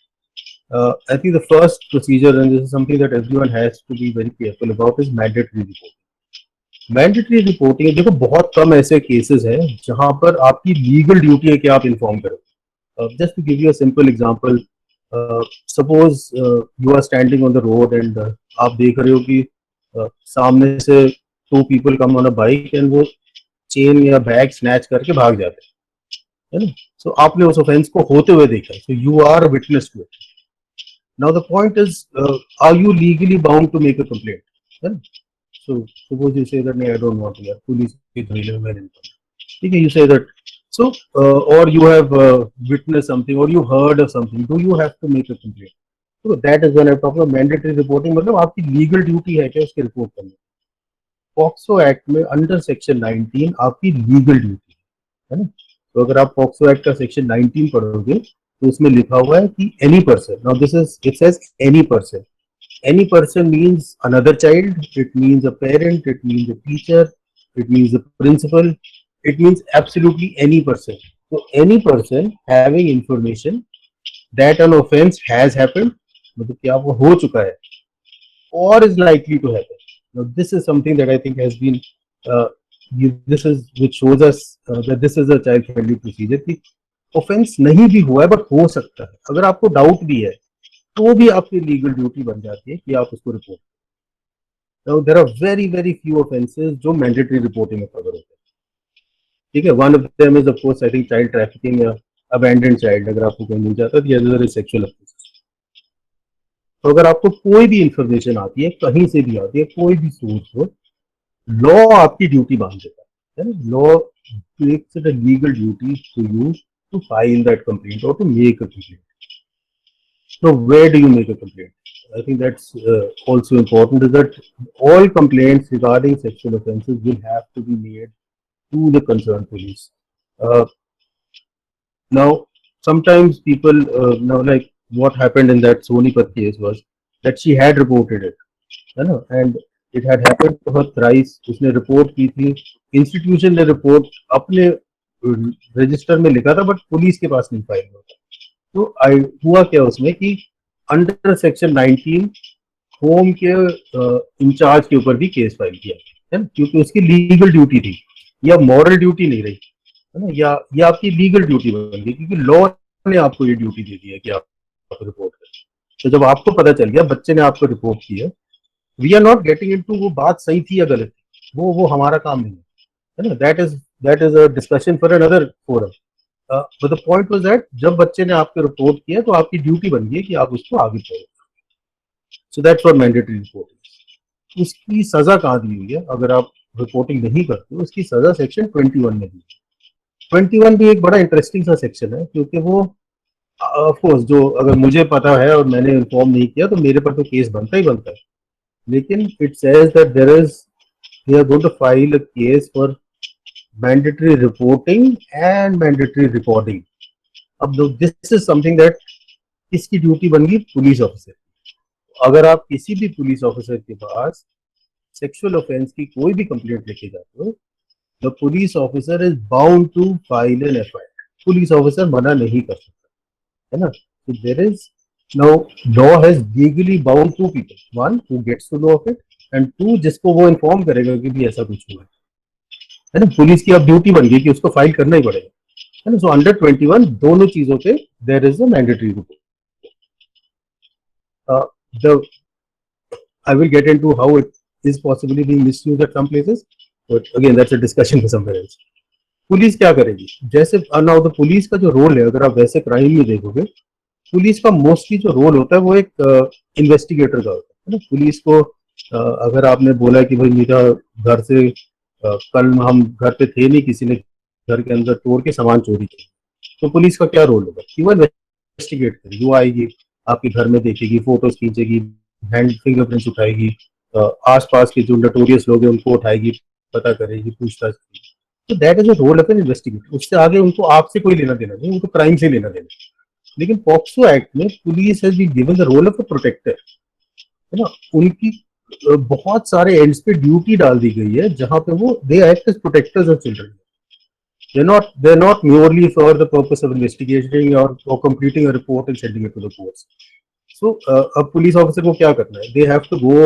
I think the first procedure, and this is something that everyone has to be very careful about, is mandatory reporting. Mandatory reporting, देखो बहुत कम ऐसे cases हैं जहां पर आपकी legal duty है कि आप इन्फॉर्म करो. Just to give you a simple example, suppose you are standing on the road and आप देख रहे हो कि सामने से two people come on a bike and वो चेन या बैग स्नैच करके भाग जाते हैं, है ना. सो आपने उस ऑफेंस को होते हुए देखा, so you are witness to it. Now the point is, are you legally bound to make a complaint, है ना. So suppose you say that I don't want to. Police is relevant. Okay, you say that. So or you have witnessed something or you heard of something. Do you have to make a complaint? So that is when I talk about mandatory reporting. मतलब आपकी legal duty है क्या उसकी report करनी. POCSO act में under section 19 आपकी legal duty है ना. तो अगर आप पॉक्सो एक्ट का सेक्शन 19 पढ़ोगे तो उसमें लिखा हुआ है कि any person, now this is, it says any person. Any person means another child, it means a parent, it means a teacher, it means a principal, it means absolutely any person. So any person having information that an offense has happened, मतलब क्या वो हो चुका है, or is likely to happen. Now this is something that I think has been, this is which shows us that this is a child friendly procedure कि offense नहीं भी हुआ है but हो सकता है. अगर आपको डाउट भी है तो भी आपकी लीगल ड्यूटी बन जाती है कि आप उसको रिपोर्ट करें. There are very very few offences जो मैंडेटरी रिपोर्टिंग में कवर होते हैं. ठीक है, one of them is of course I think child trafficking या अबैंडन चाइल्ड, अगर आपको कहीं मिल जाता है तो अदर इज सेक्सुअल अब्यूज. तो अगर आपको कोई भी इंफॉर्मेशन आती है, कहीं से भी आती है, कोई भी सोर्स हो, लॉ आपकी ड्यूटी बांध देता है. Law makes it a legal duty to you to file that complaint और to make a complaint. So where do you make a complaint? I think that's also important, is that all complaints regarding sexual offences will have to be made to the concerned police. Now, sometimes people, now like what happened in that Sonipat case was that she had reported it, you know, and it had happened to her thrice. उसने report की थी, institution ने report अपने register में लिखा था, but police के पास नहीं फाइल हुआ था. तो हुआ क्या उसमें कि अंडर सेक्शन 19 होम के इंचार्ज के ऊपर भी केस फाइल किया है ना, क्योंकि उसकी लीगल ड्यूटी थी, या मॉरल ड्यूटी नहीं रही, है ना, या आपकी लीगल ड्यूटी बन गई क्योंकि लॉ ने आपको ये ड्यूटी दे दी है कि आप रिपोर्ट करें. तो जब आपको पता चल गया, बच्चे ने आपको रिपोर्ट की है, we are not getting into वो बात सही थी या गलत थी, वो हमारा काम नहीं है ना. That is a discussion for another forum. But the point was that जब बच्चे ने आपको रिपोर्ट किया तो आपकी ड्यूटी बन गई कि आप उसको आगे बढ़ो. So that's what mandatory reporting. उसकी सजा कहाँ दी हुई है? अगर आप रिपोर्टिंग नहीं करते हो, उसकी सजा सेक्शन 21 में दी है। 21 भी एक बड़ा इंटरेस्टिंग सा सेक्शन है, क्योंकि वो ऑफकोर्स जो अगर मुझे पता है और मैंने इन्फॉर्म नहीं किया तो मेरे पर तो केस बनता ही बनता है, लेकिन it says that they are going to file a case for mandatory reporting and mandatory recording. अब this is something that इसकी ड्यूटी बन गई पुलिस ऑफिसर। अगर आप किसी भी पुलिस ऑफिसर के पास सेक्सुअल ऑफेंस की कोई भी कंप्लेंट लेके जाते हो, the police officer is bound to file an FIR. Police officer मना नहीं कर सकता, है ना? So there is now law has legally bound two people, one who gets to know of it and two जिसको वो इन्फॉर्म करेगा कि भी ऐसा कुछ हुआ है ना? पुलिस की अब ड्यूटी बन गई कि उसको फाइल करना ही पड़ेगा, है ना? सो अंडर 21 दोनों चीजों पे there is a mandatory report. The I will get into how it is possibly being misused at some places, but again that's a discussion for somewhere else. Police क्या करेगी? जैसे नाउ द पुलिस का जो role है, अगर आप वैसे crime में देखोगे, पुलिस का मोस्टली जो रोल होता है वो एक इन्वेस्टिगेटर का होता है ना? पुलिस को अगर आपने बोला कि भाई मेरा घर से कल हम घर पे थे नहीं, किसी ने घर के अंदर तोड़ के सामान चोरी किया, तो पुलिस का क्या रोल होगा? कि वो इन्वेस्टिगेट करेगी, वो आएगी आपके घर में, देखेगी, फोटोज खींचेगी, हैंड फिंगरप्रिंट्स उठाएगी, आसपास के जो नोटोरियस लोग हैं उनको उठाएगी, पता करेगी, पूछताछ करेगी। तो that is a role of an investigator. उससे आगे उनको आपसे कोई लेना देना नहीं, उनको क्राइम से लेना देना। लेकिन पॉक्सो एक्ट में police has been given the role of a protector, है ना? उनकी बहुत सारे एंड्स पे ड्यूटी डाल दी गई है जहां पे वो they act as protectors of children. they're not merely for the purpose of investigating or completing a report and sending it to the courts. So अब पुलिस ऑफिसर को क्या करना है? They have to go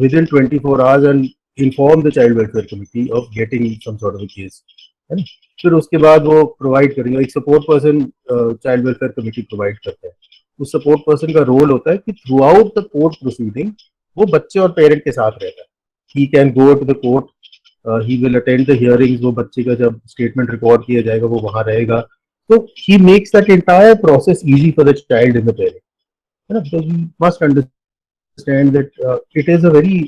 within 24 hours and inform the child welfare committee of getting some sort of a case, है ना? फिर उसके बाद वो प्रोवाइड करेंगे, एक support person child welfare committee provide करता है। उस सपोर्ट पर्सन का रोल होता है कि throughout the court proceeding वो बच्चे और पेरेंट के साथ रहता है। He can go to the court, he will attend the hearings, वो बच्चे का जब स्टेटमेंट रिकॉर्ड किया जाएगा वो वहां रहेगा। तो he makes that entire process easy for the child and the parent, है ना? Because you must understand that it is a very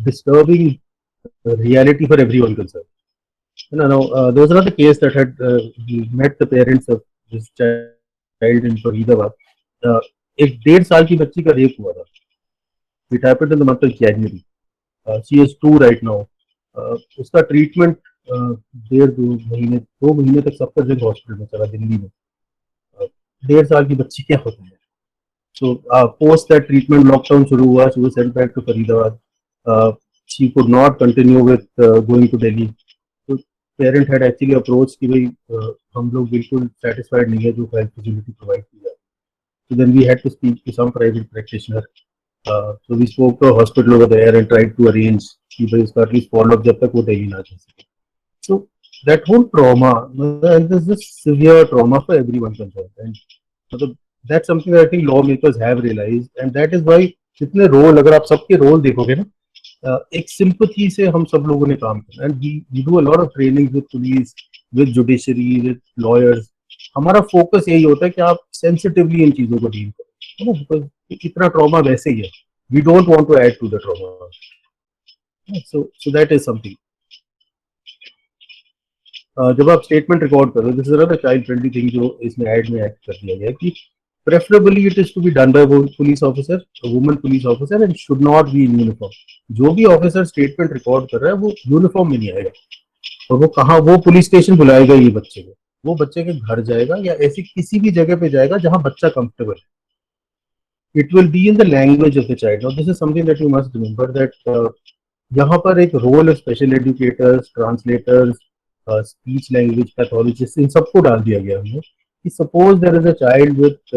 disturbing reality for everyone concerned. No, there was another case that had met the parents of this child in Faridabad. एक 1.5 साल की बच्ची का rape हुआ था। It happened in the month of January. She is 2 right now. उसका treatment 2 महीने तक सफदरजंग हॉस्पिटल में चला, दिल्ली में। 1.5 साल की बच्ची क्या होता है? So post that treatment, lockdown शुरू हुआ, she was sent back to Faridabad. She could not continue with going to Delhi. So parent had actually approached कि भाई हम लोग बिल्कुल satisfied नहीं है जो हेल्थ फैसिलिटी प्रोवाइड की जाए। So then we had to speak to some private practitioner. So we spoke to a hospital over there and tried to arrange कि भाई उसका at least follow up जब तक वो Delhi ना जा सके। So that whole trauma, and this is severe trauma for everyone concerned, and that's something that I think lawmakers have realized, and that is why जितने रोल, अगर आप सबके रोल देखोगे ना, एक सिंपथी से हम सब लोगों ने काम किया, and we do a lot of training with police, with judiciary, with lawyers. हमारा फोकस यही होता है कि आप सेंसिटिवली इन चीजों को डील करो, है ना? बिकॉज इतना ट्रॉमा वैसे ही है, we don't want to add to the trauma. So that is something. जब आप स्टेटमेंट रिकॉर्ड करो, this is another child friendly thing जो इसमें ऐड में ऐड कर दिया गया है कि preferably it is to be done by a police officer, a woman police officer, and should not be in uniform. जो भी ऑफिसर स्टेटमेंट रिकॉर्ड कर रहा है वो यूनिफॉर्म में नहीं आएगा, और वो कहाँ, वो पुलिस स्टेशन बुलाएगा ये बच्चे को, वो बच्चे के घर जाएगा या ऐसी किसी भी जगह पे जाएगा जहां बच्चा कंफर्टेबल है। It will be in the language of the child. Now this is something that you must remember, that यहाँ पर एक रोल है special educators, translators, speech language pathologist, इन सबको डाल दिया गया हमने कि suppose there is a child with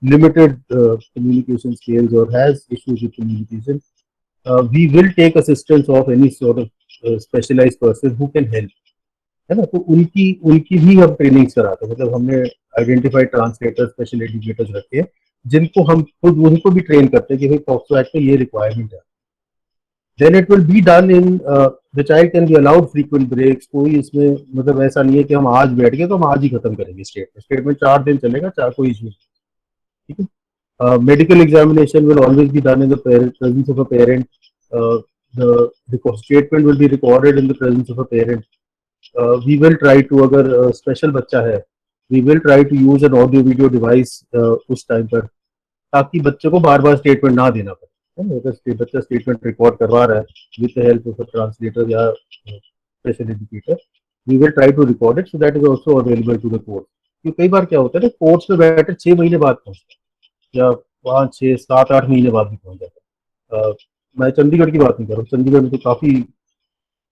limited communication skills or has issues with communication, we will take assistance of any sort of specialized person who can help, है ना? तो उनकी भी हम ट्रेनिंग्स कराते हैं। मतलब हमने आइडेंटिफाइड ट्रांसलेटर, स्पेशल एजुकेटर्स रखे हैं जिनको हम खुद उनको भी ट्रेन करते हैं कि भाई पॉक्सो एक्ट में ये रिक्वायरमेंट है। Then it will be done in the child can be allowed frequent breaks. कोई इसमें मतलब ऐसा नहीं है कि हम आज बैठ गए तो हम आज ही खत्म करेंगे स्टेटमेंट 4 दिन चलेगा, 4 कोई इशू नहीं, ठीक है? Medical examination will always be done in the presence of a parent. The statement will be recorded in the presence of a parent. We will try to, अगर special बच्चा है, we will try to use an audio video device उस time पर, ताकि बच्चे को बार बार statement ना देना पड़े. अगर बच्चा स्टेटमेंट रिकॉर्ड करवा रहा है with the help of a translator या special educator, we will try to record it, so that is also available to the court. क्योंकि कई बार क्या होता है ना, कोर्ट्स में बैठे 6 महीने बाद पहुंचते हैं या 5, 6, 7, 8 महीने बाद भी पहुंच जाता है. मैं चंडीगढ़ की बात नहीं कर रहा हूँ, चंडीगढ़ में तो काफी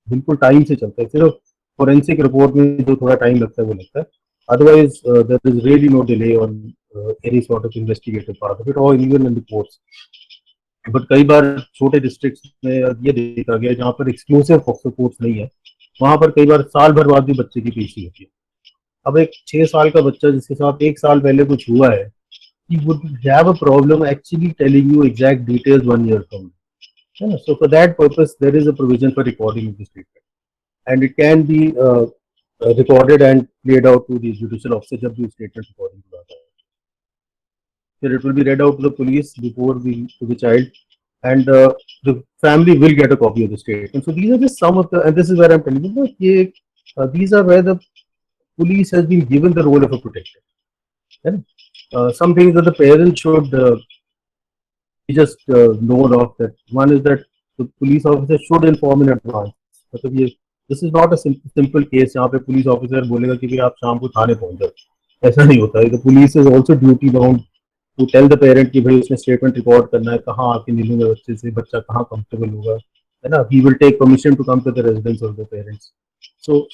बिल्कुल टाइम से चलता है. सिर्फ फोरेंसिक रिपोर्ट में जो थोड़ा टाइम लगता है वो लगता है. Otherwise there is really no delay on any sort of investigative part of it और even in the courts. But कई बार छोटे डिस्ट्रिक्ट्स में ये देखा गया जहाँ पर एक्सक्लूसिव पॉक्सो कोर्ट्स नहीं है, वहां पर कई बार साल भर बाद भी बच्चे की पेशी होती है. अब एक 6 साल का बच्चा जिसके साथ 1 साल पहले कुछ हुआ है, he would have a problem actually telling you exact details 1 year from now. So for that purpose, there is a provision for recording of the statement, and it can be recorded and played out to the judicial officer जब भी statement recording हो जाता है. Then it will be read out to the police before to the child, and the family will get a copy of the statement. So these are just some of the, and this is where I'm telling you that these are where the police has been given the role of a protector. Some things that the parents should be just known of. That one is that the police officer should inform in advance. मतलब ये, this is not a simple case जहाँ पे police officer बोलेगा कि भाई आप शाम को थाने पहुंच जाओ. ऐसा नहीं होता है. The police is also duty bound to tell the parent कि भाई उसने statement record करना है, कहाँ आके मिलूंगा बच्चे से, बच्चा कहाँ comfortable होगा, है ना. He will take permission to come to the residence of the parents. So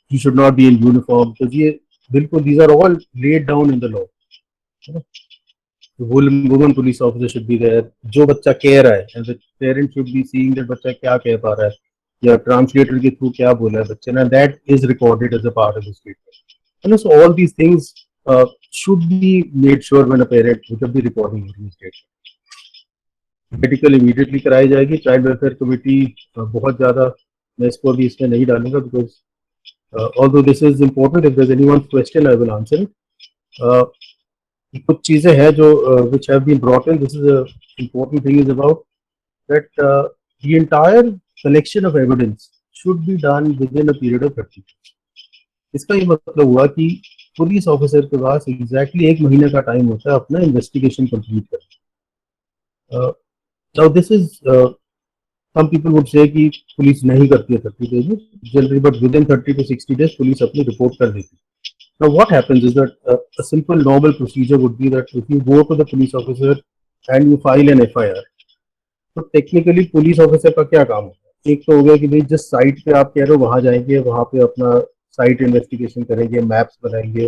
he should not be in uniform. तो ये बिल्कुल, these are all laid down in the law. The woman police officer should be there. जो बच्चा कह रहा है, and the parent should be seeing that बच्चा क्या कह पा रहा है या ट्रांसलेटर के थ्रू क्या बोला है बच्चे ने, that is recorded as a part of the statement. And so all these things should be made sure when a parent, जब भी recording हो रही है statement, मेडिकल इमीडिएटली कराई जाएगी. चाइल्ड वेलफेयर कमेटी बहुत ज्यादा, मैं इसको अभी इसमें नहीं डालूंगा, because although this is important, if there's anyone's question I will answer it. कुछ चीजें हैं जो which have been brought in. This is a important thing is about that the entire collection of evidence should be done within a period of 30 days. इसका ये मतलब हुआ कि police officer के पास एग्जैक्टली 1 महीने का टाइम होता है अपना इन्वेस्टिगेशन कंप्लीट करने. Now this is some people would say कि पुलिस नहीं करती है 30 days में generally, but within 30 to 60 days police अपनी रिपोर्ट कर देती है. Now what happens is that a simple normal procedure would be that if you go to the police officer and you file an FIR, तो technically police officer का क्या काम होता है? एक तो हो गया कि भाई जिस साइट पे आप कह रहे हो वहां जाएंगे, वहां पे अपना साइट इन्वेस्टिगेशन करेंगे, मैप्स बनाएंगे,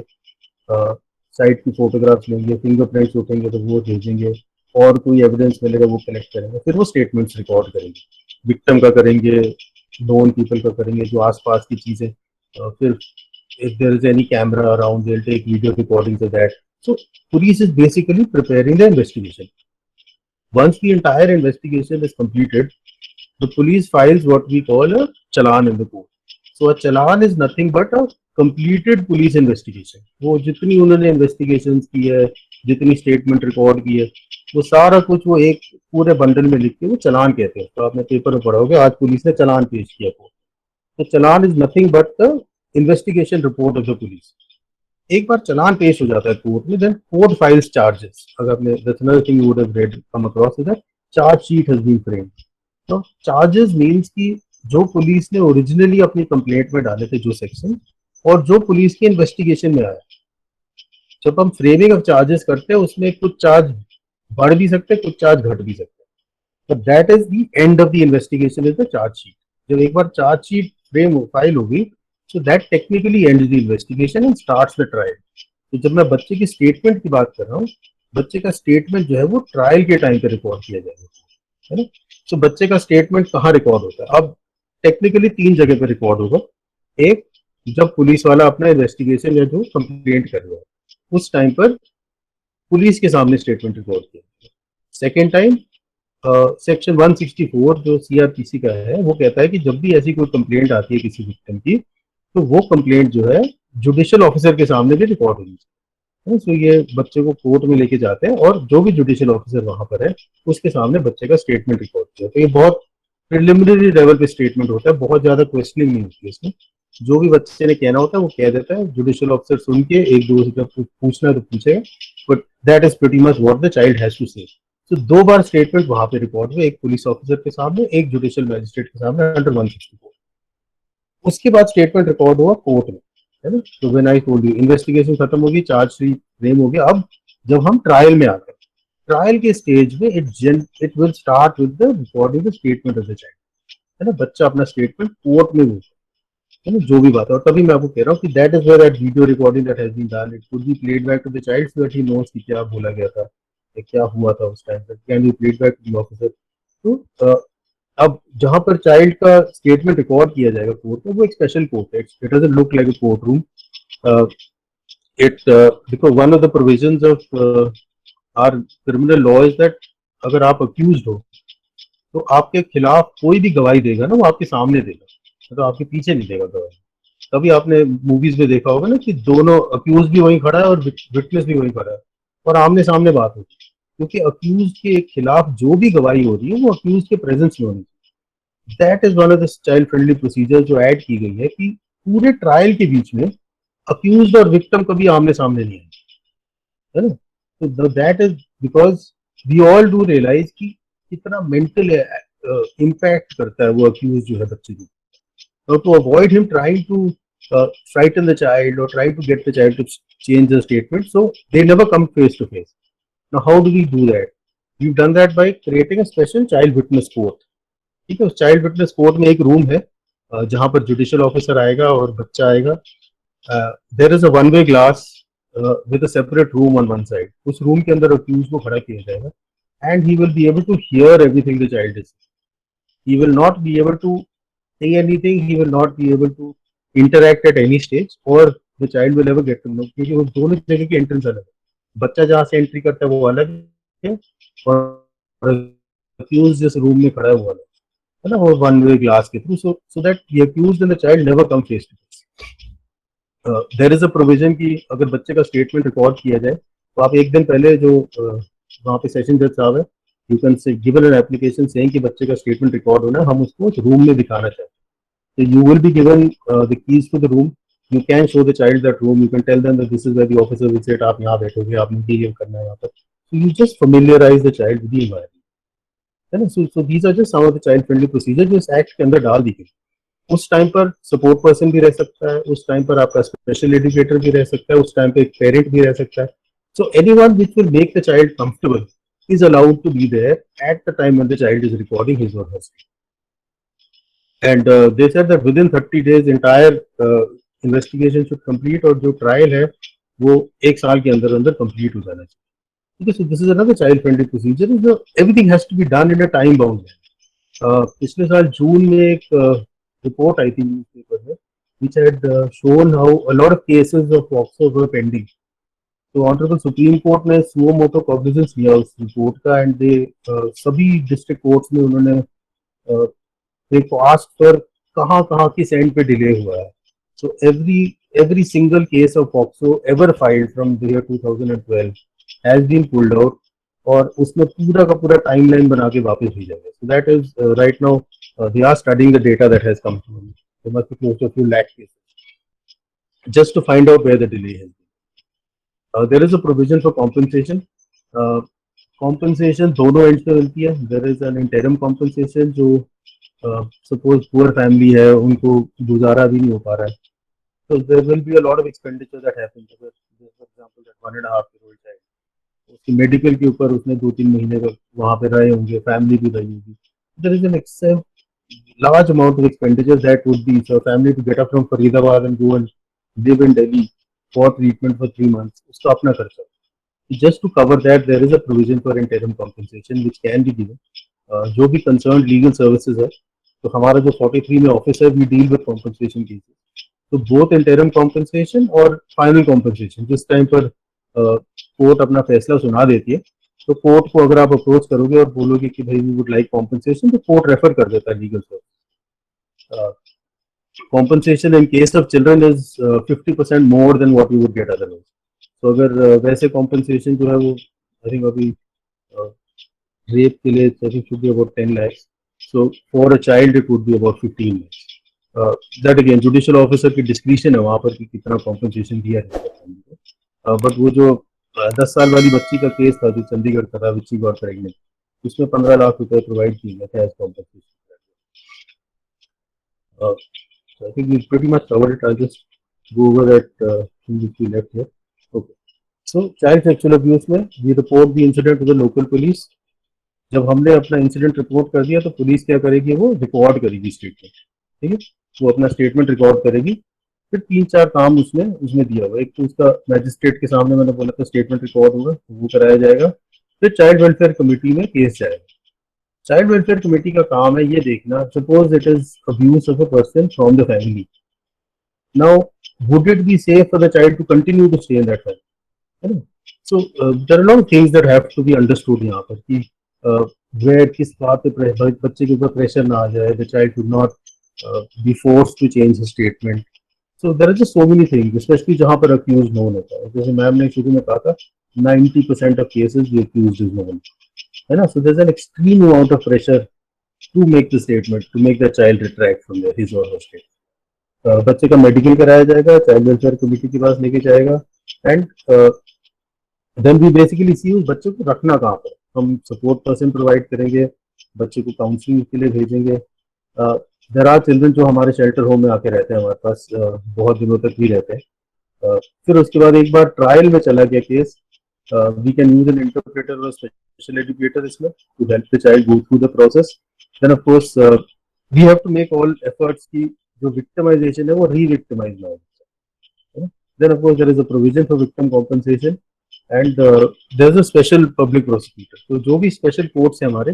साइट की फोटोग्राफ्स लेंगे, फिंगरप्रिंट्स उठेंगे तो वो भेजेंगे, और कोई एविडेंस मिलेगा वो कलेक्ट करेंगे, फिर वो स्टेटमेंट्स रिकॉर्ड करेंगे. विक्टिम का करेंगे, नोन पीपल का करेंगे, जो आसपास की चीजें, फिर if there is any camera around, they'll take video recordings of that. So police is basically preparing the investigation. Once the entire investigation is completed, the police files what we call a challan in the court. So a challan is nothing but a completed police investigation. वो जितनी उन्होंने investigations की है, जितनी statement record की है, वो सारा कुछ वो एक पूरे बंडल में लिख के वो चलान कहते हैं. तो आपने पेपर में पढ़ा होगा, आज पुलिस ने चलान पेश किया. तो challan is nothing but the investigation report of the police. एक बार चलान पेश हो जाता है कोर्ट में, देन कोर्ट फाइल्स चार्जेस. अगर आपने that's another thing you would have read come across is that charge sheet has been framed. तो चार्जेस मींस कि जो पुलिस ने ओरिजिनली अपनी कंप्लेंट में डाले थे जो सेक्शन, और जो पुलिस की इन्वेस्टिगेशन में आया. जब हम फ्रेमिंग ऑफ चार्जेस करते हैं उसमें कुछ चार्ज बढ़ भी सकते हैं, कुछ चार्ज घट भी सकते हैं. तो that is the end of the investigation is the charge sheet. जब एक बार चार्ज शीट फ्रेम फाइल होगी, so that technically ends the investigation and starts the trial. तो जब मैं बच्चे की स्टेटमेंट की बात कर रहा हूँ, बच्चे का स्टेटमेंट जो है वो ट्रायल के टाइम पे रिकॉर्ड किया जाएगा, है ना. तो बच्चे का स्टेटमेंट कहाँ रिकॉर्ड होता है? अब टेक्निकली 3 जगह पे रिकॉर्ड होगा. एक, जब पुलिस वाला अपना इन्वेस्टिगेशन या जो कंप्लेंट कर रहा है उस टाइम पर पुलिस के सामने स्टेटमेंट रिकॉर्ड किया. सेकेंड टाइम सेक्शन 164 जो CRPC का है वो कहता है कि जब भी ऐसी कोई कंप्लेंट आती है किसी विक्टिम की, तो वो कंप्लेंट जो है जुडिशियल ऑफिसर के सामने भी रिकॉर्ड होगी. है। सो ये बच्चे को कोर्ट में लेके जाते हैं और जो भी जुडिशियल ऑफिसर वहां पर है उसके सामने बच्चे का स्टेटमेंट रिकॉर्ड किया। तो ये बहुत प्रिलिमिनरी लेवल पे स्टेटमेंट होता है, बहुत ज्यादा क्वेश्चनिंग नहीं होती है इसमें। जो भी बच्चे ने कहना होता है वो कह देता है, जुडिशियल ऑफिसर सुन के एक दो से जब पूछना है तो पूछेगा, but that is pretty much what the child has to say. तो 2 बार स्टेटमेंट वहां पे रिकॉर्ड हुए, एक पुलिस ऑफिसर के सामने, एक जुडिशियल मैजिस्ट्रेट के सामने अंडर 164। उसके बाद स्टेटमेंट रिकॉर्ड हुआ कोर्ट में, है ना। तो when I told you investigation खत्म होगी, चार्जशीट फ्रेम हो गया। अब जब हम ट्रायल में आते हैं, ट्रायल के स्टेज में it will start with the recording the statement of the child, है ना। बच्चा अपना स्टेटमेंट कोर्ट में बोलता है ना, जो भी बात है। और तभी मैं आपको कह रहा हूँ कि that is where that video recording that has been done, it could be played back to the child so that he knows कि क्या बोला गया था या क्या हुआ था उस टाइम पर, can be played back to the officer. तो अब जहां पर चाइल्ड का स्टेटमेंट रिकॉर्ड किया जाएगा कोर्ट में, वो एक स्पेशल कोर्ट है, it doesn't look like a court room. It because one of the provisions of our criminal law is that अगर आप अक्यूज्ड हो तो आपके खिलाफ कोई भी गवाही देगा ना, वो आपके सामने देगा, मतलब आपके पीछे नहीं देगा गवाही। तभी आपने मूवीज में देखा होगा ना कि दोनों अक्यूज भी वहीं खड़ा है और विटनेस भी वहीं खड़ा है और आमने सामने बात होती है, क्योंकि अक्यूज के खिलाफ जो भी गवाही हो रही है वो अक्यूज के प्रेजेंस में होनी चाहिए। That is one of the child friendly procedure जो ऐड की गई है कि पूरे ट्रायल के बीच में अक्यूज और विक्टिम कभी आमने सामने नहीं है ना। तो that is because we all do realize कि कितना मेंटल इम्पैक्ट करता है वो अक्यूज जो है बच्चे की। So to avoid him trying to frighten the child or trying to get the child to change the statement, so they never come face to face. Now, how do we do that? We've done that by creating a special child witness court. ठीक है, उस child witness court में एक room है जहां पर judicial officer आएगा और बच्चा आएगा। There is a one way glass with a separate room on one side. उस रूम के अंदर अक्यूज को खड़ा किया जाएगा and he will be able to hear everything the child is. He will not be able to say anything, he will not be able to interact at any stage or the child will never get to know, क्योंकि वो दोनों जगह की entrance अलग है। बच्चा जहाँ से एंट्री करता है वो अलग है और अक्यूज जिस रूम में खड़ा है वो अलग है ना, वो वन वे ग्लास के through, so that the accused and the child never come face to face. There is a provision कि अगर बच्चे का स्टेटमेंट रिकॉर्ड किया जाए तो आप एक दिन पहले जो वहाँ पे सेशन जज साहब है, you can say given an application saying कि बच्चे का स्टेटमेंट रिकॉर्ड होना है, हम उसको उस रूम में दिखाना चाहते हैं। So you will be given the keys to the room. You can show the child that room. You can tell them that this is where the officer will sit. आप यहाँ बैठोगे, आपने ये करना है यहाँ पर. So you just familiarize the child with the environment. है ना? So these are just some of the child friendly procedures जो इस एक्ट के अंदर डाल दी गई। उस टाइम पर सपोर्ट पर्सन भी रह सकता है, उस टाइम पर आपका स्पेशल एजुकेटर भी रह सकता है, उस टाइम पे एक पेरेंट भी रह सकता है। So anyone which will make the child comfortable is allowed to be there at the time when the child is recording his or her statement. And they said that within 30 days entire investigation should complete और जो trial है वो 1 साल के अंदर अंदर complete हो जाना चाहिए। ठीक है, so this is another child friendly procedure. Everything has to be done in a time bound. पिछले साल जून में एक रिपोर्ट आई थी न्यूज़पेपर में which had shown how a lot of cases of POCSO were pending. तो ऑनरेबल सुप्रीम कोर्ट ने suo motu cognizance लिया उस रिपोर्ट का एंड दे सभी डिस्ट्रिक्ट कोर्ट्स में उन्होंने देखो आज पर कहाँ किस एंड पे डिले हुआ है। सो every single case of POCSO ever filed from the year 2012 has been pulled out और उसमें पूरा का पूरा टाइमलाइन बना के वापस भेजा गया। So that is right now they are studying the data that has come through. There must be close to a few lakh cases just to find out where the delay has been. There is a provision for compensation. Compensation दोनों and पे मिलती है। There is an interim compensation जो suppose poor family है, उनको गुजारा भी नहीं हो पा रहा है, तो there will be a lot of expenditure that happens. For example that 1.5 year old child, उसकी मेडिकल के ऊपर उसने 2-3 महीने तक वहां पे रहे होंगे, फैमिली भी रही होगी, there is an large amount of expenditure that would be for family to get up from Faridabad and go and live in Delhi for treatment for 3 months, उसका अपना खर्चा। Just to cover that, there is a provision for interim compensation which can be given. जो भी concerned legal services है, तो हमारा जो 43 में ऑफिस है, we deal with compensation cases. तो both interim compensation और final compensation, जिस टाइम पर कोर्ट अपना फैसला सुना देती है, तो कोर्ट को अगर आप अप्रोच करोगे और बोलोगे कि भाई वी वुड लाइक कॉम्पनसेशन, तो कोर्ट रेफर कर देता है legal service. Compensation in case of children is 50% more than what you would get otherwise. तो अगर वैसे कॉम्पनसेशन जो है वो आई थिंक अभी रेप के लिए I think should be about 10 lakhs. So for a child it would be about 15 lakhs. That again judicial officer की डिस्क्रिप्शन है वहाँ पर कि कितना कॉम्पनसेशन दिया है. बट वो जो 10 साल वाली बच्ची का केस था जो चंडीगढ़ का था विच शी गॉट प्रेग्नेंट, उसमें 15 लाख रुपए प्रोवाइड किए गए थे as compensation. So I think we pretty much covered it. I'll just go over that thing which we left here. Okay. So child sexual abuse में we report the incident to the local police. जब हमने अपना incident report कर दिया तो police क्या करेगी, वो रिकॉर्ड करेगी स्टेटमेंट. ठीक है, वो अपना स्टेटमेंट रिकॉर्ड करेगी. फिर 3-4 काम उसमें दिया हुआ. एक तो उसका मैजिस्ट्रेट के सामने मैंने बोला था स्टेटमेंट रिकॉर्ड होगा, वो कराया जाएगा. फिर चाइल्ड वेलफेयर कमेटी में केस जाएगा. चाइल्ड वेलफेयर कमेटी का काम है ये देखना, suppose it is abuse of a person from the family. Now would it be safe for the child to continue to stay in that family, है ना. So there are lot things that have to be understood यहाँ पर कि where किस बात पे बच्चे के ऊपर प्रेशर ना आ जाए, the child should not be forced to change his statement. So there are just so many things, especially जहाँ पर accused known होता है. जैसे मैम ने शुरू में कहा था 90% of cases the accused is known, है ना. So there's an extreme amount of pressure to make the statement, to make the child retract from his or her statement. बच्चे का मेडिकल कराया जाएगा, चाइल्ड वेलफेयर कमेटी के पास लेके जाएगा, and then we basically सी उस बच्चे को रखना कहाँ पर. हम सपोर्ट पर्सन प्रोवाइड करेंगे, बच्चे को काउंसलिंग के लिए भेजेंगे. देयर आर चिल्ड्रन जो हमारे शेल्टर होम में आके रहते हैं हमारे पास, बहुत दिनों तक भी रहते हैं. फिर उसके बाद एक बार ट्रायल में चला गया case, we can use an interpreter और स्पेशल एजुकेटर इसमें to help the child go through the process. Then of course we have to make all efforts की जो विक्टिमाइजेशन है वो री-विक्टिमाइज ना हो. Then of course there is a provision for victim compensation and there is a special public prosecutor. तो जो भी special courts हैं हमारे,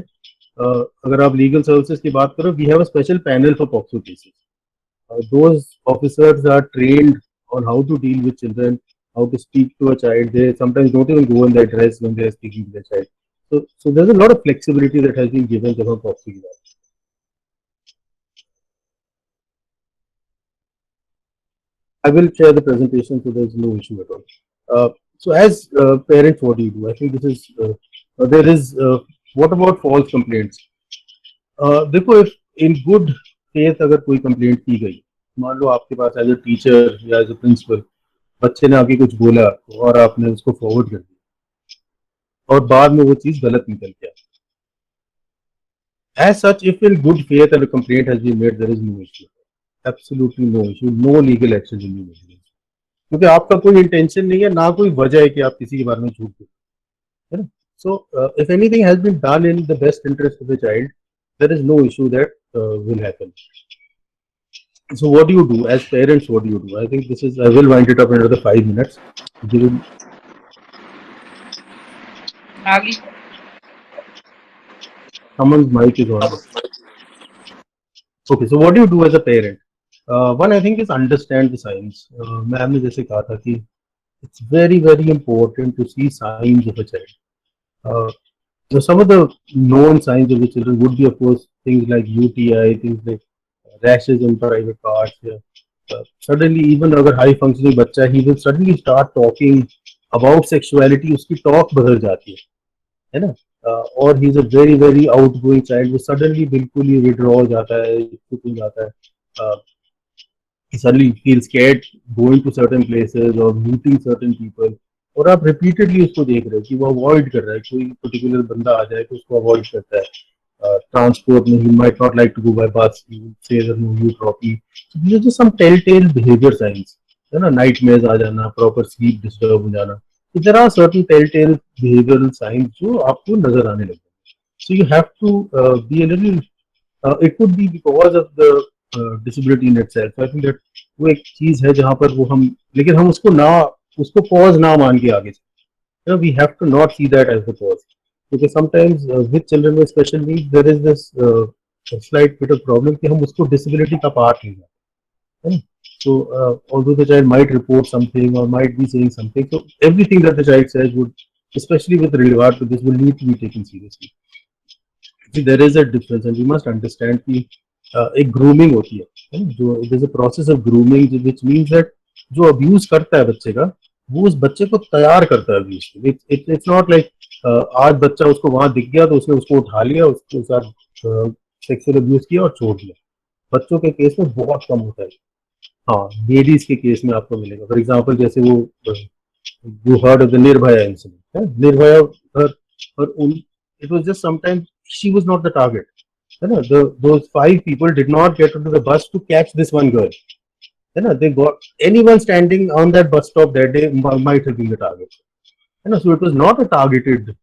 अगर आप लीगल सर्विसेज की बात करो, we have a special panel for POCSO cases. Those officers are trained on how to deal with children, how to speak to a child. They sometimes don't even go in their dress when they are speaking to the child. So there's a lot of flexibility that has been given जब हम POCSO की बात. I will share the presentation, so there's no issue at all. So as parents, what do you do? I think this is there is what about false complaints? देखो, if in good faith अगर कोई complaint की गई, मान लो आपके पास as a teacher या as a principal बच्चे ने आके कुछ बोला और आपने उसको फॉरवर्ड कर दिया और बाद में वो चीज गलत निकल गया. As such, if in good faith a complaint has been made, there is no issue. Absolutely no issue. No legal action will be made. क्योंकि आपका कोई इंटेंशन नहीं है, ना कोई वजह है कि आप किसी के बारे में झूठ बोलें, है ना. So if anything has been done in the best interest of the child, there is no issue that will happen. So what do you do as parents? What do you do? I think this is, I will wind it up in another 5 minutes. Someone's mic is on. Okay, so what do you do as a parent? One, I think, is understand the signs. Ma'am ने जैसे कहा था कि it's very, very important to see signs of a child. So some of the known signs of the children would be, of course, things like UTI, things like rashes in private parts. Suddenly, even अगर high functioning बच्चा, he will suddenly start talking about sexuality. उसकी talk बदल जाती है ना. और he is a very, very outgoing child. वो suddenly बिल्कुल ही withdraw हो जाता है, चुप हो जाता है. He suddenly feels scared going to certain places or meeting certain people. और आप repeatedly उसको देख रहे हो कि वो avoid कर रहा है, कोई particular बंदा आ जाए तो उसको avoid करता है. Transport में he might not like to go by bus. He would say that no, you drop me. So these are just some telltale behavior signs. है ना, nightmares आ जाना, proper sleep disturb हो जाना. So there are certain telltale behavioral signs जो आपको नजर आने लगते हैं. So you have to be a little. It could be because of the disability in itself. So I think that वो एक चीज है जहाँ पर वो हम, लेकिन हम उसको cause ना मान के आगे चलें. We have to not see that as the cause. Because sometimes with children with special needs there is this slight bit of problem कि हम उसको disability का part नहीं लेते. So although the child might report something or might be saying something, so everything that the child says would, especially with regard to this, will need to be taken seriously. See, there is a difference and we must understand कि एक grooming होती है जो, there is a process of grooming which means that जो abuse करता है बच्चे का, वो उस बच्चे को तैयार करता है अब्यूज के लिए। इट्स नॉट लाइक आज बच्चा उसको वहां दिख गया तो उसने उसको उठा लिया, उसके साथ सेक्सुअल अब्यूज किया और छोड़ दिया। बच्चों के केस में बहुत कम होता है। हाँ, लेडीज के केस में आपको मिलेगा। फॉर एग्जाम्पल जैसे वो you heard of the Nirbhaya incident. Nirbhaya, it was just sometimes she was not the target. Those 5 people did not get into the bus to catch this one girl. They got anyone standing on that bus stop that day might have been the target. So it was not a targeted.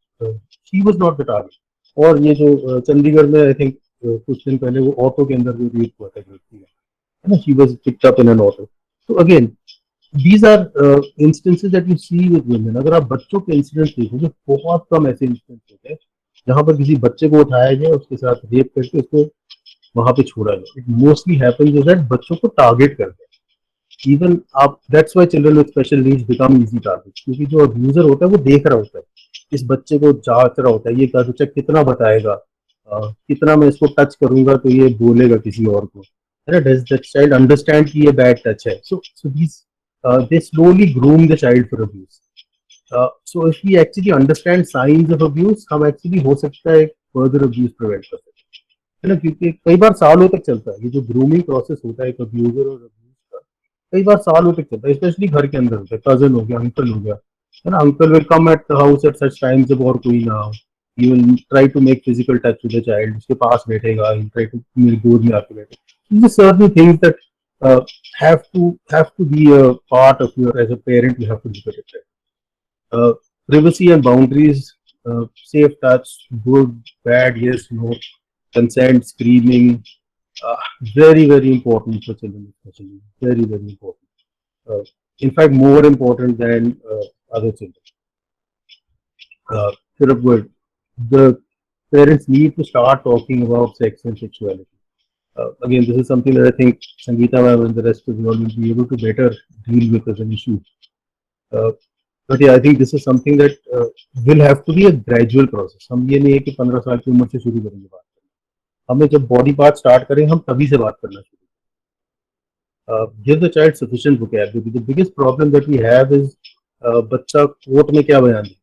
She was not the target. और ये जो चंडीगढ़ में I think कुछ दिन पहले वो auto के अंदर जो रेप हुआ था लड़की का, she was picked up in an auto. So again, these are instances that you see with women. अगर आप बच्चों के इंसिडेंट्स देखोगे, बहुत कम ऐसे इंसिडेंट्स होते हैं जहां पर किसी बच्चे को उठाया जाए, उसके साथ रेप करके उसको वहां पे छोड़ा जाए. It mostly happens is that बच्चों को टारगेट करते हैं. इवन आप, that's why children with special needs become easy target, क्योंकि जो अब्यूजर होता है वो देख रहा होता है, इस बच्चे को जांच रहा होता है, ये बच्चा कितना बताएगा, कितना मैं इसको टच करूंगा तो ये बोलेगा किसी और को, है ना, डज दैट चाइल्ड अंडरस्टैंड कि ये बैड टच है. सो दीस they slowly groom the child for abuse. So if we actually understand signs of abuse, हम actually हो सकता है further abuse prevent कर सकते हैं, है ना, क्योंकि कई बार सालों तक चलता है ये जो ग्रूमिंग प्रोसेस होता है एक अब्यूजर और अब्यूज का, कई बार सालों तक चलता है, स्पेशली घर के अंदर होता है. कजन हो गया, अंकल हो गया, है ना, uncle will come at the house at such times जब और कोई ना हो. He will try to make physical touch with the child, उसके पास बैठेगा, he will try to मेरी गोद में आके बैठे. These are certain things that have to be a part of your, as a parent you have to look at it. Privacy and boundaries, safe touch, good, bad, yes, no, consent, screaming, very very important for children, especially very very important. In fact, more important than other children. The parents need to start talking about sex and sexuality. Again, this is something that I think Sangeeta ma'am and the rest of you all will be able to better deal with as an issue. But yeah, I think this is something that will have to be a gradual process. हम ये नहीं है कि 15 साल की उम्र से शुरू करेंगे बात करना. हमें जब बॉडी पार्ट स्टार्ट करें हम तभी से बात करना शुरू करें. Give the child sufficient vocabulary. The biggest problem that we have is बच्चा कोर्ट में क्या बयान देगा.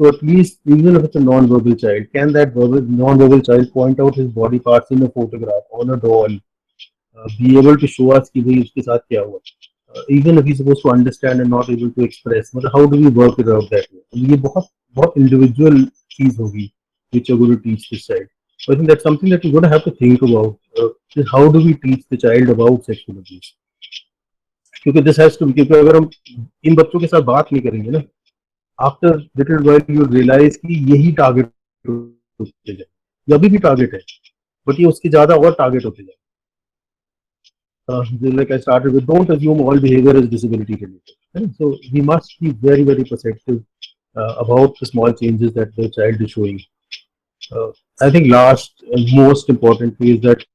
So at least, even if it's a non-verbal child, can that non-verbal child point out his body parts in a photograph, on a doll, be able to show us कि भाई उसके साथ क्या हुआ? Even if he's supposed to understand and not able to express, but how do we work it out that way? ये बहुत individual चीज होगी which you're going to teach this child. So I think that's something that you're going to have to think about. Is how do we teach the child about sexual abuse? क्योंकि this has to be, क्योंकि अगर हम इन बच्चों के साथ बात नहीं करेंगे ना, after little while you realise कि यही टारगेट होते जाए, ये अभी भी टारगेट है बट ये उसके ज्यादा और टारगेट होते जाए. Like I started with, don't assume all behavior is disability related. So we must be very very perceptive about the small changes that the child is showing. I think last and most importantly is that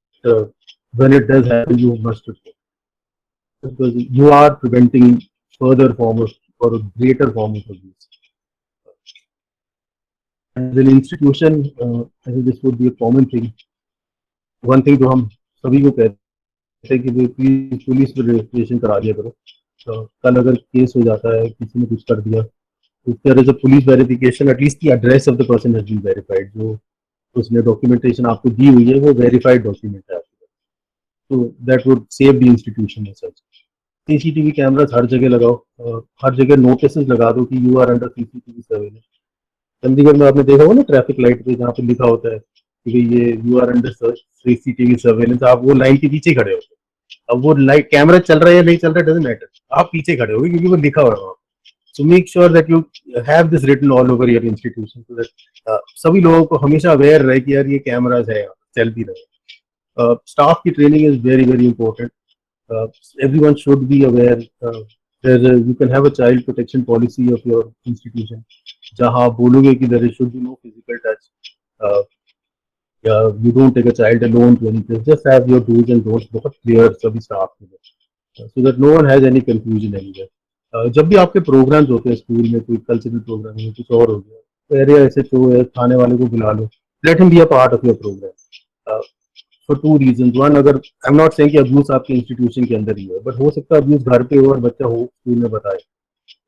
when it does happen, you must report, because you are preventing further form of or a greater form of abuse. As an institution, I think this would be a common thing. One thing जो हम सभी को कहते हैं कि please police में registration करा दिया करो. कल अगर केस हो जाता है, किसी ने कुछ कर दिया, if there is a police verification, at least the address of the person has been verified. जो उसने डॉक्यूमेंटेशन आपको दी हुई है वो वेरीफाइड डॉक्यूमेंट है आपके. So that would save the institution as such. CCTV cameras हर जगह लगाओ, हर जगह नोटिस लगा दो कि you are under CCTV surveillance. Chandigarh में आपने देखा होगा ना ट्रैफिक लाइट पे जहाँ पे लिखा होता है कि ये you are under CCTV surveillance, आप वो लाइन के पीछे खड़े होते. अब वो लाइट कैमरा चल रहा है या नहीं चल रहा है डजंट मैटर, आप पीछे खड़े होगे क्योंकि वो लिखा हुआ है. So make sure that you have this written all over your institution, so that सभी लोगों को हमेशा अवेयर रहे कि यार ये कैमराज है, चल भी रहे. स्टाफ की training is very very important. Everyone should be aware. You can have a child protection policy of your institution. जहाँ आप बोलोगे कि there should be no physical touch. You don't take a child alone to any place. Just have your do's and don'ts बहुत clear सभी staff के लिए, so that no one has any confusion anywhere. जब भी आपके programmes होते हैं school में, कोई कल्चरल प्रोग्राम है, कुछ और हो गया, तो एरिया SHO है, थाने वाले को बुला लो. Let him be a part of your program. For two reasons. One, अगर I'm not saying कि अब्यूज आपके इंस्टीट्यूशन के अंदर ही है, बट हो सकता है अब्यूज घर पे हो और बच्चा हो स्कूल में बताए.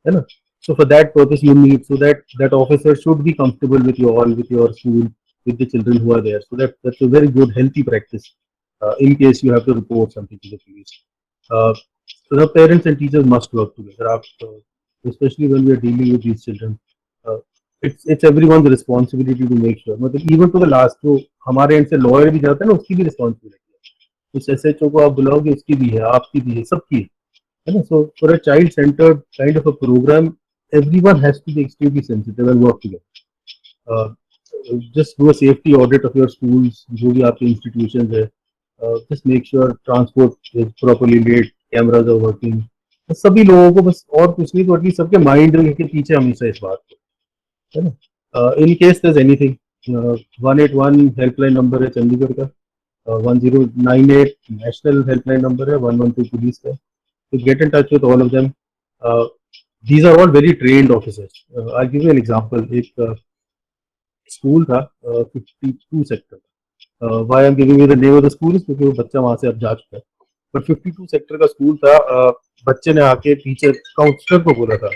है ना? So for that purpose you need, so that officer should be comfortable with you all, with your school, with the children who are there. So that's a very good healthy practice in case you have to report something to the police. So the parents and teachers must work together, especially when we are dealing with these children. Uh, it's everyone's responsibility to make sure, मतलब even to the last, जो हमारे end से lawyer भी जाता है ना, उसकी भी responsibility है. उस SHO को आप बुलाओगे, उसकी भी है, आपकी भी है, सबकी है ना? So for a child-centered kind of a program, everyone has to be extremely sensitive and work together. Uh, just do a safety audit of your schools, जो भी आपके institutions है. Just make sure transport is properly laid, cameras are working. सभी लोगों को बस और कुछ नहीं, तो एटलीस्ट सबके माइंड के पीछे हमेशा इस बात को, है ना? In case there anything, 181 helpline number है चंडीगढ़ का, 1098 नेशनल हेल्पलाइन नंबर है, 112 पुलिस का. तो get in touch with all of them. These are all very trained officers. I'll give you an example. एक स्कूल था 52 sector. Why I'm giving you the name of the school is क्योंकि वो बच्चा वहां से अब जा चुका है. But 52 सेक्टर का स्कूल था. बच्चे ने आके पीछे काउंसलर को बोला था.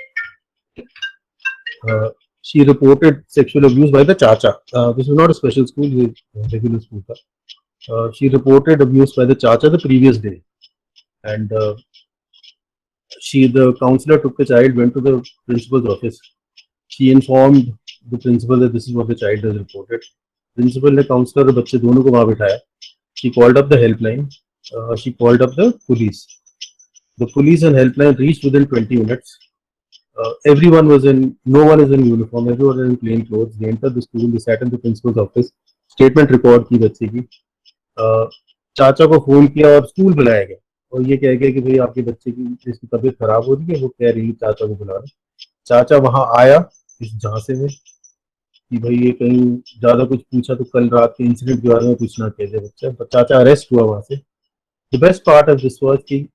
She reported sexual abuse by the chacha. This is not a special school, this is a regular school था. She reported abuse by the chacha the previous day, and the counselor took the child, went to the principal's office. She informed the principal that this is what the child has reported. Principal ने counselor और बच्चे दोनों को वहाँ बिठाया. She called up the helpline. She called up the police. The police and helpline reached within 20 minutes. No one is in uniform. Everyone is in plain clothes. They entered the school. They sat in the principal's office. Statement record की बच्चे की. चाचा को phone किया और school बुलाया गया और ये कह गया कि भाई आपके बच्चे की जिसकी तबीयत खराब हो रही है, वो कह रही है चाचा को बुला रहे. चाचा वहां आया इस झांसे में कि भाई ये कहीं ज्यादा कुछ पूछा तो कल रात के इंसिडेंट के बारे में कुछ ना कह दे बच्चा. पर चाचा अरेस्ट हुआ वहां से. The best part of this was कि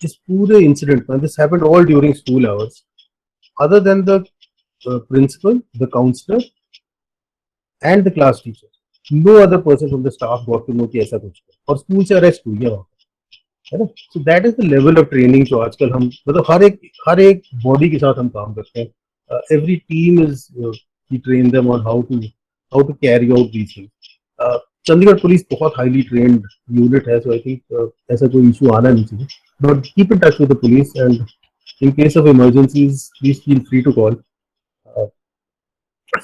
इस पूरे इंसिडेंट में, this happened all during school hours, other than the principal, the counselor and the class teacher, no other person from the staff got to know कि ऐसा कुछ है. और school से अरेस्ट हुई है वहाँ पे, है ना? So that is the level of training जो आजकल हम, मतलब हर एक बॉडी के साथ हम काम करते हैं. Every team is we train them on how to carry out these things. Chandigarh police बहुत हाईली ट्रेन्ड यूनिट है, so I think ऐसा कोई इशू आना नहीं चाहिए. But keep in touch with the police, and in case of emergencies, please feel free to call.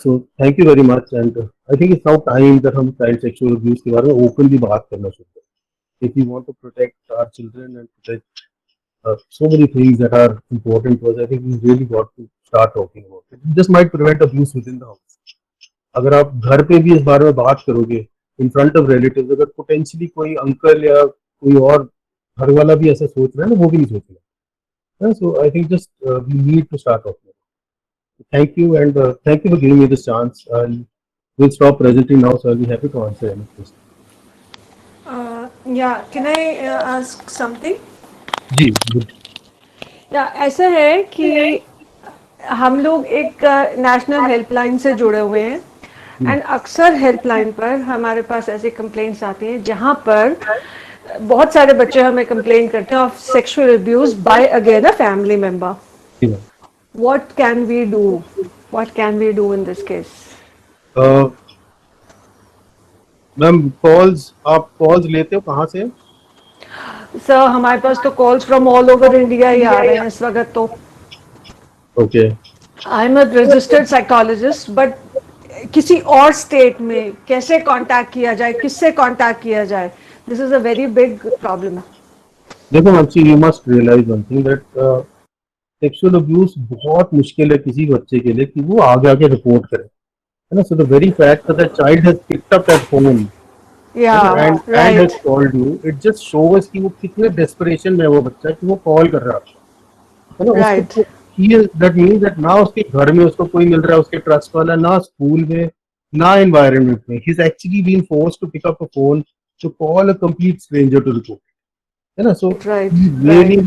So thank you very much, and I think it's now time that हम child sexual abuse के बारे में openly बात करना शुरू करें. If we want to protect our children and protect so many things that are important to us, I think we really got to start talking about it. It just might prevent abuse within the house. अगर आप घर पे भी इस बारे में बात करोगे in front of relatives, अगर potentially कोई अंकल या कोई और घर वाला भी ऐसा सोच रहा है ना, वो भी नहीं सोचेगा. So I think just we need to start talking. Thank you, and thank you for giving me this chance. We'll stop presenting now, so I'll be happy to answer any questions. Yeah, can I ask something? Ji, good. ऐसा है कि हम लोग एक national helpline से जुड़े हुए हैं, एंड अक्सर हेल्पलाइन पर हमारे पास ऐसे कंप्लेंट्स आती हैं जहां पर बहुत सारे बच्चे हमें कंप्लेन करते हैं of sexual abuse by again a family member. What can we do? What can we do in this case? Ma'am आप कॉल्स लेते हो कहाँ से? सर हमारे पास तो calls from all over India ही आ रहे हैं इस वक्त. तो okay, I am a registered psychologist, but किसी और स्टेट में कैसे कांटेक्ट किया जाए, किससे कांटेक्ट किया जाए? This is a very big problem. देखो actually you must realize one thing, that sexual abuse बहुत मुश्किल है किसी बच्चे के लिए कि वो आगे रिपोर्ट करे, है ना? So the very fact that the child has picked up that phone and has called you, it just shows कि वो कितने desperation में है वो बच्चा कि वो कॉल कर रहा है ना? Right. That means that ना उसके घर में उसको कोई मिल रहा है उसके ट्रस्ट वाला, ना स्कूल में, ना environment में. He's actually been forced to pick up a phone to call a complete stranger to report, है ना? So really,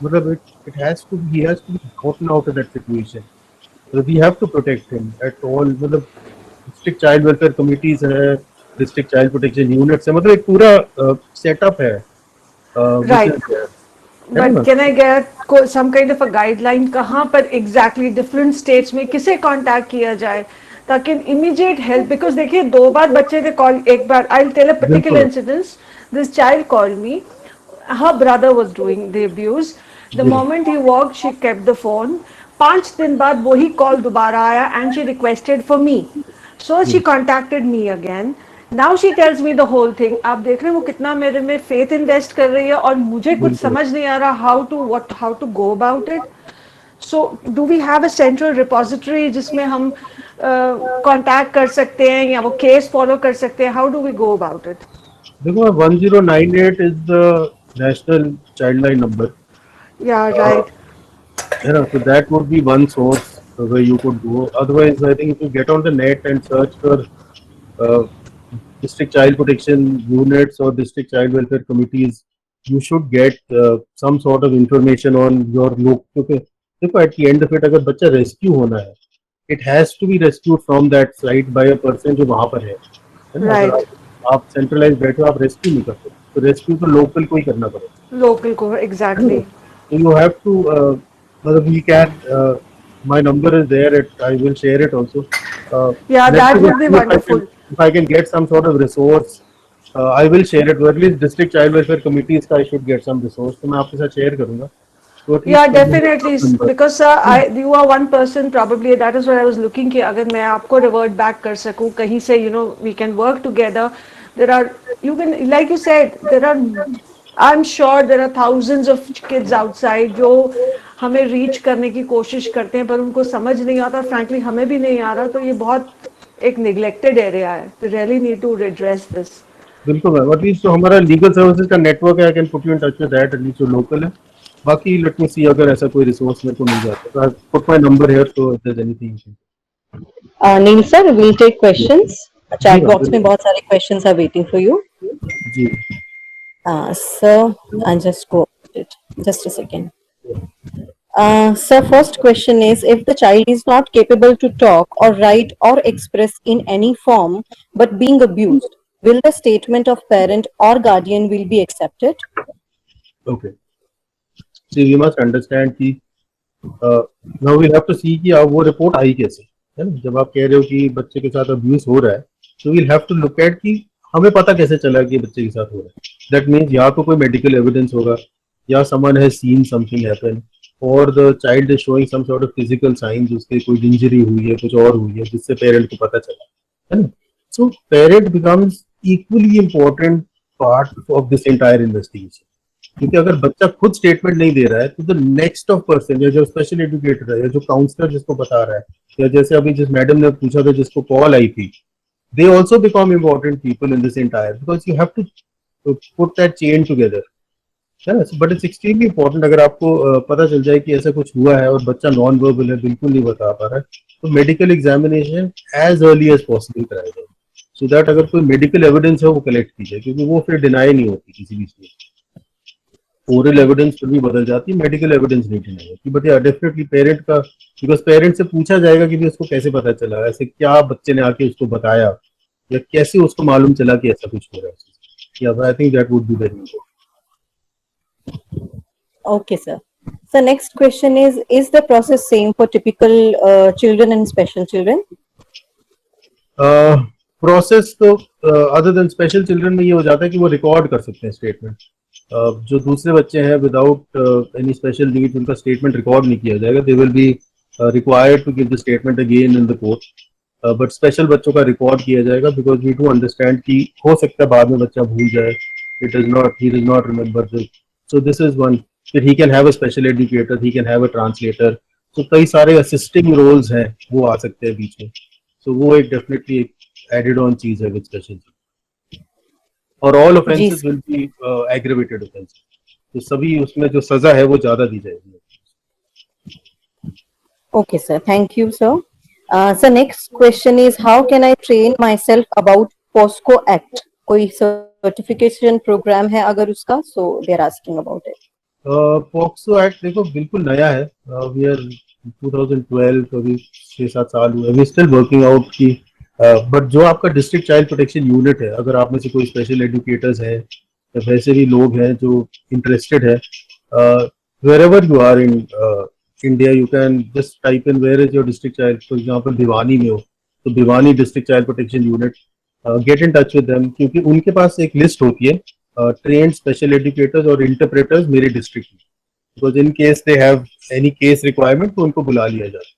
मतलब he has to be gotten out of that situation. So we have to protect him at all. मतलब district child welfare committees है, district child protection units है, मतलब एक पूरा setup है. है ना? But can I get some kind of a guideline कहाँ पर exactly different states में किसे contact किया जाए ताकि immediate help, because देखिए 2 बार बच्चे ने call, एक बार I'll tell a particular बिल्कुल incident. This child called me, her brother was doing the abuse. The ji moment he walked, she kept the phone. 5 दिन बाद वही call दोबारा आया and she requested for me. So she contacted me again. Now she tells me the whole thing. आप देख रहे हैं वो कितना मेरे में faith invest कर रही है और मुझे कुछ बिल्कुल समझ नहीं आ रहा how to go about it. So do we have a central repository जिसमें हम contact कर सकते हैं या वो case follow कर सकते हैं? How do we go about it? देखो 1098 is the national child line number, Yeah, right. you know, so that would be one source where you could go. Otherwise, I think if you get on the net and search for uh, district child protection units or district child welfare committees, you should get some sort of information on your local. क्योंकि देखो at the end of it, अगर बच्चा rescue होना है, it has to be rescued from that site by a person जो वहाँ पर है ना? Right. अगर आप centralized बैठे हो, आप rescue नहीं कर सकते, तो rescue तो local को ही करना पड़ेगा. Local को exactly. So you have to, we can, my number is there, I will share it also. Yeah, Let's that see would be if I wonderful. if I can get some sort of resource, I will share it. Or at least district child welfare committees का I should get some resource. तो मैं आपके साथ share करूँगा. So at Yeah, least definitely. Because you are one person probably. That is what I was looking कि अगर मैं आपको revert back कर सकूँ कहीं से, you know, we can work together. There are, you can, like you said, there are, I'm sure there are thousands of kids outside जो हमें reach करने की कोशिश करते हैं पर उनको समझ नहीं आता. Frankly, हमें भी नहीं आ रहा. तो ये बहुत एक neglected area है. We really need to redress this. बिल्कुल मैम. At least जो हमारा legal services का network है, I can put you in touch with that. At least जो local है. बाकी let me see अगर ऐसा कोई resource मेरे को मिल जाता है. So I put my number here. So if there's anything you can. Neel sir, we'll take questions. जी Chat मैम, box में बहुत सारे questions are waiting for you. Ji. So I'll just go with it. Just a second. So first question is, if the child is not capable to talk or write or express in any form but being abused, will the statement of parent or guardian will be accepted? Okay. So we must understand कि now we have to see कि अब वो report आई कैसे, है ना? जब आप कह रहे हो कि बच्चे के साथ अब्यूज हो रहा है, तो we'll have to look at कि हमें पता कैसे चला कि बच्चे के साथ हो रहा है. That means या तो कोई मेडिकल एविडेंस होगा, या someone has seen something happen, or the child is showing some sort of physical signs, उसके कोई इंजरी हुई है, कुछ और हुई है, जिससे पेरेंट को पता चला, है ना? So parent becomes equally important part of this entire investigation. क्योंकि अगर बच्चा खुद स्टेटमेंट नहीं दे रहा है तो द नेक्स्ट ऑफ पर्सन, या जो स्पेशल एजुकेटर है या जो काउंसलर जिसको बता रहा है, या जैसे अभी जिस मैडम ने पूछा था जिसको कॉल आई थी, they also become important people in this entire, because you have to put that chain together. But it's extremely important. अगर आपको पता चल जाए कि ऐसा कुछ हुआ है और बच्चा नॉन वर्बल है, बिल्कुल नहीं बता पा रहा है, तो medical examination as early as possible कराया जाए, सो दैट अगर कोई मेडिकल एविडेंस है वो कलेक्ट की जाए, क्योंकि वो फिर डिनाई नहीं होती किसी भी चीज. ओरल एविडेंस फिर भी बदल जाती है, मेडिकल एविडेंस नहीं डिनाई होती. बट या डेफिनेटली पेरेंट का, बिकॉज पेरेंट से पूछा जाएगा कि भी उसको कैसे पता चला, ऐसे क्या बच्चे ने आके उसको बताया, या कैसे उसको मालूम चला कि ऐसा कुछ हो रहा है. या I think that would be very important. Okay, sir. So next question is the process same for typical children and special children? Process तो अदर देन स्पेशल चिल्ड्रन में ये हो जाता है कि वो रिकॉर्ड कर सकते हैं स्टेटमेंट. जो दूसरे बच्चे हैं विदाउट एनी स्पेशल नीड, उनका स्टेटमेंट रिकॉर्ड नहीं किया जाएगा. They will be required to give the statement again in the court. But special बच्चों का रिकॉर्ड किया जाएगा, बिकॉज वी डू अंडरस्टैंड कि हो सकता है बाद में बच्चा भूल जाए, he does not remember this. So this is one, that he can have a special educator, he can have a translator. So कई सारे assisting roles हैं वो आ सकते हैं बीच में. So वो एक definitely added on चीज है with special. और all offenses will be aggravated offenses. तो सभी उसमें जो सजा है वो ज्यादा दी जाएगी. Okay, sir. Thank you, sir. So next question is, how can I train myself about POSCO Act? कोई certification program है अगर उसका? So they are asking about it. POSCO Act देखो बिल्कुल नया है. We are 2012, अभी 6-7 साल हुए. We still working out की, बट जो आपका डिस्ट्रिक्ट चाइल्ड प्रोटेक्शन यूनिट है, अगर आप में से कोई स्पेशल एजुकेटर्स हैं या वैसे भी लोग हैं जो इंटरेस्टेड है, wherever you are in India, you can just type in where is your district child. For example, Bhiwani में हो तो Bhiwani district child protection unit, get in touch with them, क्योंकि उनके पास एक लिस्ट होती है trained special educators और interpreters मेरे district में, because in case they have any case requirement तो उनको बुला लिया जाता है.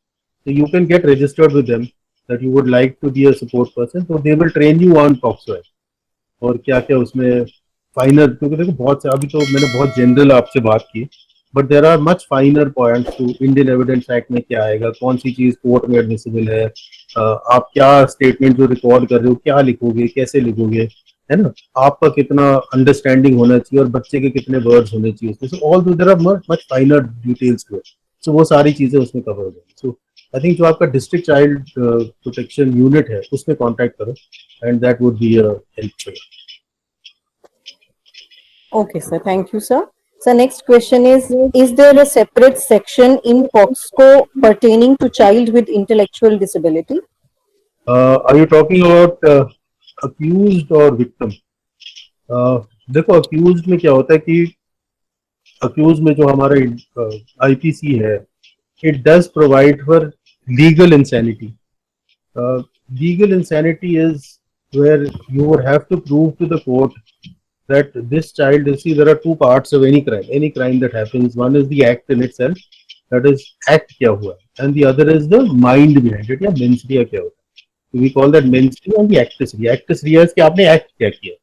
So you can get registered with them that you would like to be a support person, so they will train you on POCSO Act और क्या क्या उसमें फाइनर, क्योंकि देखो बहुत से, अभी तो मैंने बहुत जनरल आपसे बात की, but there are much finer points to Indian evidence act में क्या आएगा, कौन सी चीज कोर्ट में एडमिसिबल है, आप क्या स्टेटमेंट जो रिकॉर्ड कर रहे हो क्या लिखोगे, कैसे लिखोगे, है ना, आपका कितना अंडरस्टैंडिंग होना चाहिए और बच्चे के कितने वर्ड्स होने चाहिए उसमें. So all there are much finer details to it. So वो सारी चीजें उसमें कवर हो जाएंगी. सो आई थिंक जो आपका डिस्ट्रिक्ट चाइल्ड प्रोटेक्शन यूनिट है उसमें कॉन्टैक्ट करो and that would be helpful. Okay, sir. Thank you, sir. So next question is there a separate section in POCSO pertaining to child with intellectual disability? Are you talking about accused or victim? देखो accused में क्या होता है कि accused में जो हमारा IPC है, it does provide for legal insanity. Legal insanity is where you would have to prove to the court that this child is, see, there are two parts of any crime that happens. One is the act in itself, that is act kya hua, and the other is the mind behind it, या mens rea kya hota है. So we call that mens rea and the actus rea. Actus rea is कि आपने act क्या किया,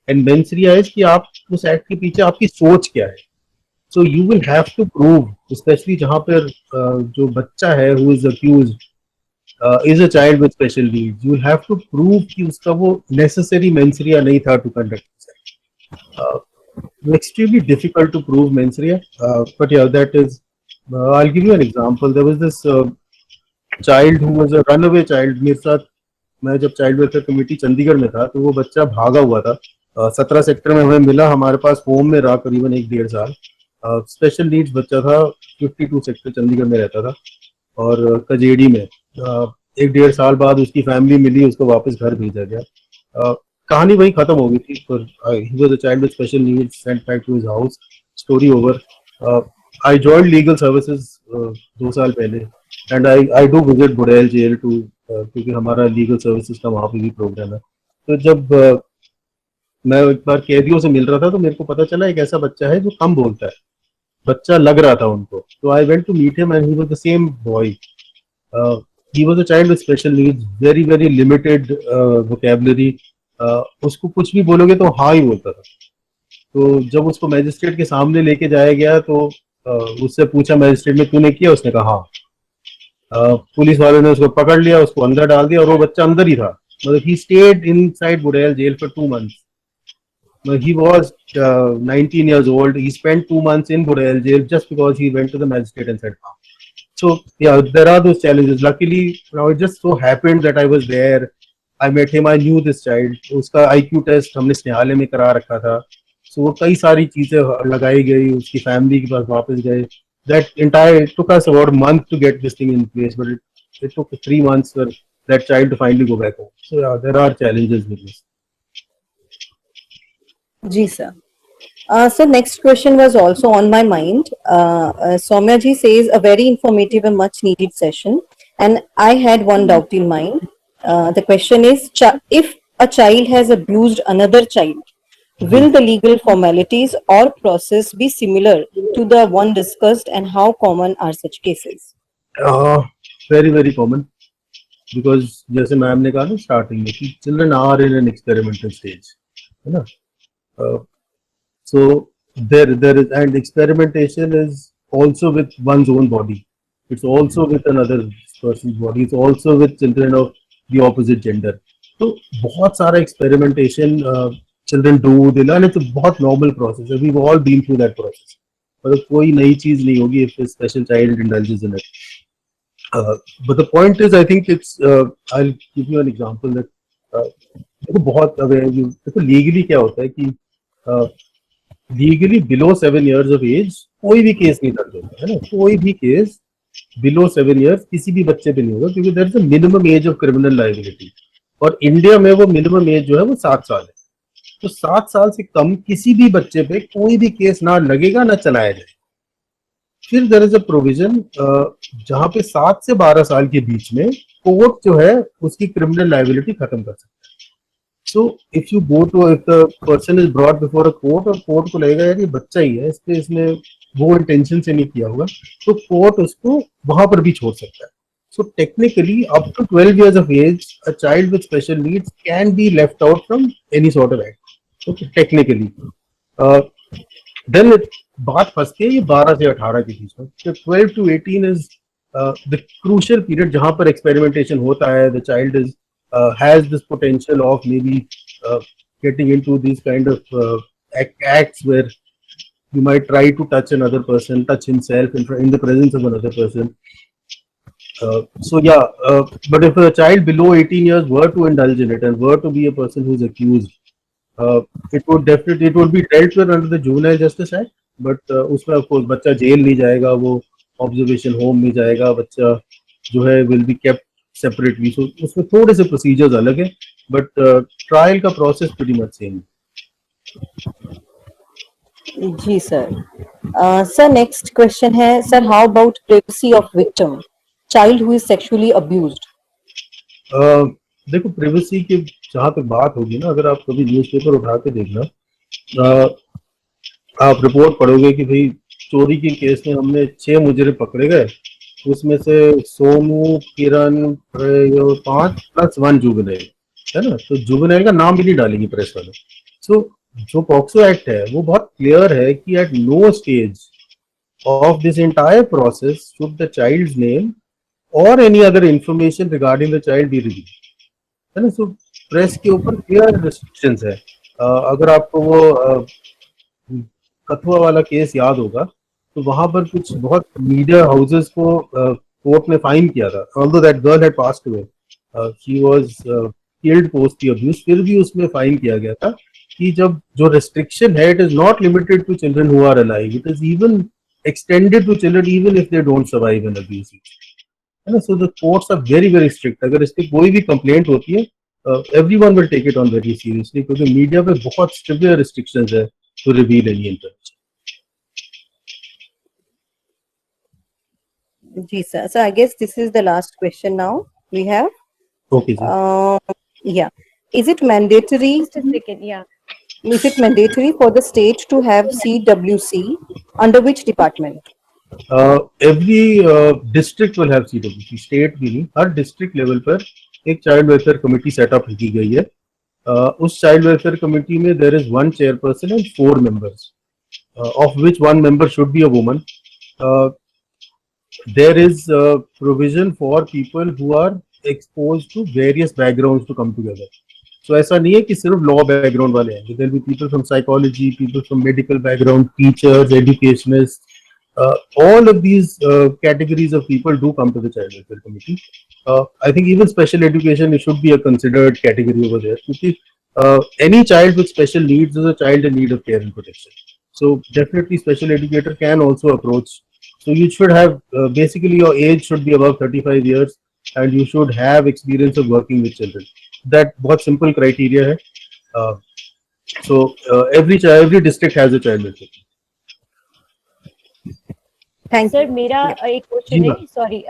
and mens rea is कि आप उस act के पीछे आपकी सोच क्या है. So you will have to prove, especially जहाँ पर जो बच्चा है who is accused is a child with special needs, you will have to prove कि उसका वो necessary mens rea नहीं था to conduct. Extremely difficult to prove mens rea, but yeah, that is. I'll give you an example. There was this child who was a runaway child. मेरे साथ, मैं जब child welfare committee Chandigarh में था तो वो बच्चा भागा हुआ था. 17 सेक्टर में हमें मिला, हमारे पास होम में रहा करीबन 1-1.5 साल. स्पेशल नीड्स बच्चा था, 52 सेक्टर चंडीगढ़ में रहता था और कजेड़ी में. 1-1.5 साल बाद उसकी फैमिली मिली, उसको वापस घर भेजा गया. कहानी वही खत्म हो गई थी. पर he was a child with special needs, sent back to his house, story over. I joined legal services 2 साल पहले, and I do visit Burail jail to, क्योंकि हमारा लीगल सर्विसेज का वहाँ पे भी प्रोग्राम है. तो जब मैं एक बार कैदियों से मिल रहा था तो मेरे को पता चला एक ऐसा बच्चा है जो कम बोलता है. बच्चा लग रहा था उनको, तो I went to meet him and he was the same boy. He was a child with special needs, very very limited vocabulary. उसको कुछ भी बोलोगे तो हाँ ही बोलता था. तो जब उसको मैजिस्ट्रेट के सामने लेके जाया गया तो उससे पूछा मैजिस्ट्रेट ने तूने किया, उसने कहा हाँ. पुलिस वाले ने उसको पकड़ लिया, उसको अंदर डाल दिया और वो बच्चा अंदर ही था. मतलब he stayed inside Burail jail for 2 months. He was 19 years old. He spent 2 months in Burail jail just because he went to the magistrate and said हाँ. So yeah, there are those challenges. Luckily, it just so happened that I was there. I met him. I knew this child. उसका IQ test हमने स्नेहालय में करा रखा था. So वो कई सारी चीजें लगाई गई, उसकी फैमिली के पास वापस गए. That entire, it took us about a month to get this thing in place, but it took 3 months for that child to finally go back home. So yeah, there are challenges with this. Ji sir. So next question was also on my mind. Soumya ji says a very informative and much needed session, and I had one doubt in mind. The question is, if a child has abused another child, will the legal formalities or process be similar to the one discussed, and how common are such cases? Very very common, because जैसे ma'am ने कहा ना starting में कि children are in an experimental stage, है ना. So there is, and experimentation is also with one's own body. It's also with another person's body. It's also with children of the opposite gender. तो बहुत सारा experimentation children do, they learn. It's a बहुत normal process. We've all been through that process. मतलब कोई नई चीज नहीं होगी if a special child indulges in it. But the point is, I think it's. I'll give you an example that. देखो बहुत देखो legally क्या होता है कि legally below 7 years of age कोई भी केस नहीं दर्ज होता है ना. कोई भी केस below 7 years किसी भी बच्चे पे नहीं होगा, क्योंकि there is a minimum age of criminal liability. और इंडिया में वो मिनिमम एज जो है वो 7 साल है. तो 7 साल से कम किसी भी बच्चे पे कोई भी केस ना लगेगा ना चलाया जाए। फिर देयर इज अ प्रोविजन जहां पे 7 से 12 साल के बीच में कोर्ट जो है उसकी क्रिमिनल लायबिलिटी खत्म कर सकता है। So if you go to, if the person is brought before a court और कोर्ट को लगेगा यार ये बच्चा ही है, इसके इसने वो इंटेंशन से नहीं किया होगा, तो कोर्ट उसको वहां पर भी छोड़ सकता है। So technically, up to 12 years of age, a child with special needs can be left out from any sort of act. Okay, technically. Then बात फंसती है ये 12 से 18 के बीच में। So 12 to 18 is the crucial period जहां पर experimentation होता है. The child is has this potential of maybe getting into these kind of acts where you might try to touch another person, touch himself in the presence of another person. But if a child below 18 years were to indulge in it and were to be a person who is accused, it would be dealt with under the Juvenile Justice Act. But उसमें of course बच्चा jail नहीं जाएगा, वो observation home में जाएगा, बच्चा जो है will be kept separately. So उसमें थोड़े से procedures अलग है, but trial का process pretty much same. जी सर। सर नेक्स्ट क्वेश्चन है sir, how about privacy of victim child who is sexually abused? देखो प्राइवेसी की जहां तक बात होगी ना, अगर आप कभी न्यूज़पेपर उठा के देखना, आप रिपोर्ट पढ़ोगे कि भाई चोरी के केस में हमने 6 मुजरिम पकड़े गए, उसमें से सोनू, किरण, 5 प्लस 1 जुवेनाइल है ना, तो जुवेनाइल का नाम भी नहीं डालेंगे प्रेस वाले। सो जो पॉक्सो एक्ट है वो बहुत क्लियर है कि at no stage of this entire process should the child's name और any other information regarding the child be revealed, है ना। सो प्रेस के ऊपर क्लियर रिस्ट्रिक्शंस है। अगर आपको वो कथुआ वाला केस याद होगा तो वहां पर कुछ बहुत मीडिया हाउसेस को कोर्ट ने फाइन किया था, although that girl had passed away, she was killed post the abuse, फिर भी उसमें फाइन किया गया था कि जब जो रिस्ट्रिक्शन है it is not limited to children who are alive, it is even extended to children even if they don't survive an abuse, है ना। So the courts are very very strict. अगर इस पे कोई भी कंप्लेंट होती है everyone will take it on very seriously, क्योंकि मीडिया पे बहुत सिवियर रिस्ट्रिक्शंस है टू रिवील एनी इंफॉर्मेशन। जी sir. So I guess this is the last question now we have. Okay, sir. Yeah. Is it mandatory? Just a second, yeah. Is it mandatory for the state to have CWC? Under which department? Every district will have CWC, state भी नहीं, हर district level पर एक child welfare committee setup की गई है। उस child welfare committee में there is 1 chairperson and 4 members, of which 1 member should be a woman. There is provision for people who are exposed to various backgrounds to come together. So ऐसा नहीं है कि सिर्फ law background वाले हैं, there will be people from psychology, people from medical background, teachers, educationists. All of these categories of people do come to the child welfare committee. I think even special education, it should be a considered category over there, because any child with special needs is a child in need of care and protection. So definitely special educator can also approach. So you should have basically your age should be above 35 years and you should have experience of working with children. That बहुत simple criteria है. So every district has a child welfare. Thank sir you. मेरा एक question जी, है, sorry,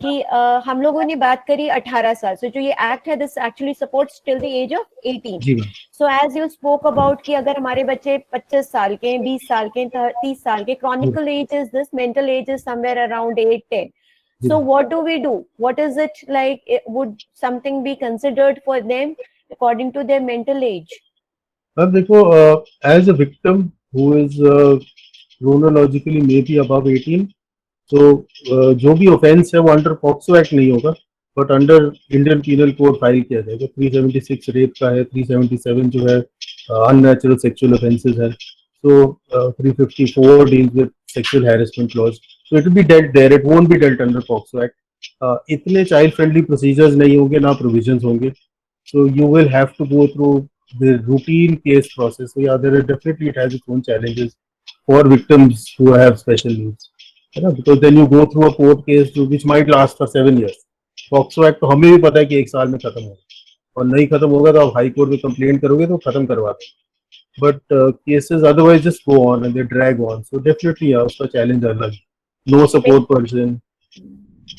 कि हम लोगों ने बात करी 18 साल से, जो ये एक्ट है this actually supports till the age of 18. जी ma'am. So as you spoke about कि अगर हमारे बच्चे 25 साल के, 20 साल के, 30 साल के, chronicle age is this, mental age is somewhere around 8-10. So what do we do? What is it like? Would something be considered for them according to their mental age? अब देखो, as a victim who is chronologically maybe above 18, तो जो भी offence है वो under POCSO act नहीं होगा, but under Indian penal code file किया जाएगा। 376 रेप का है, 377 जो है अननेचुरल सेक्सुअल ऑफेंसेस है, so 354 deals with sexual harassment clause, so it will be dealt there, it won't be dealt under POCSO Act. इतने child friendly procedures नहीं होंगे, ना provisions होंगे, so you will have to go through the routine case process. So yeah, there are definitely, it has its own challenges for victims who have special needs, है ना, because then you go through a court case which might last for 7 years. POCSO Act तो हमें भी पता है कि 1 साल में खत्म होगा, और नहीं खत्म होगा तो आप हाई कोर्ट में कंप्लेंट करोगे तो खत्म करवा देंगे। but cases otherwise just go on and they drag on. So definitely, yeah, उसका challenge अलग है. No support person,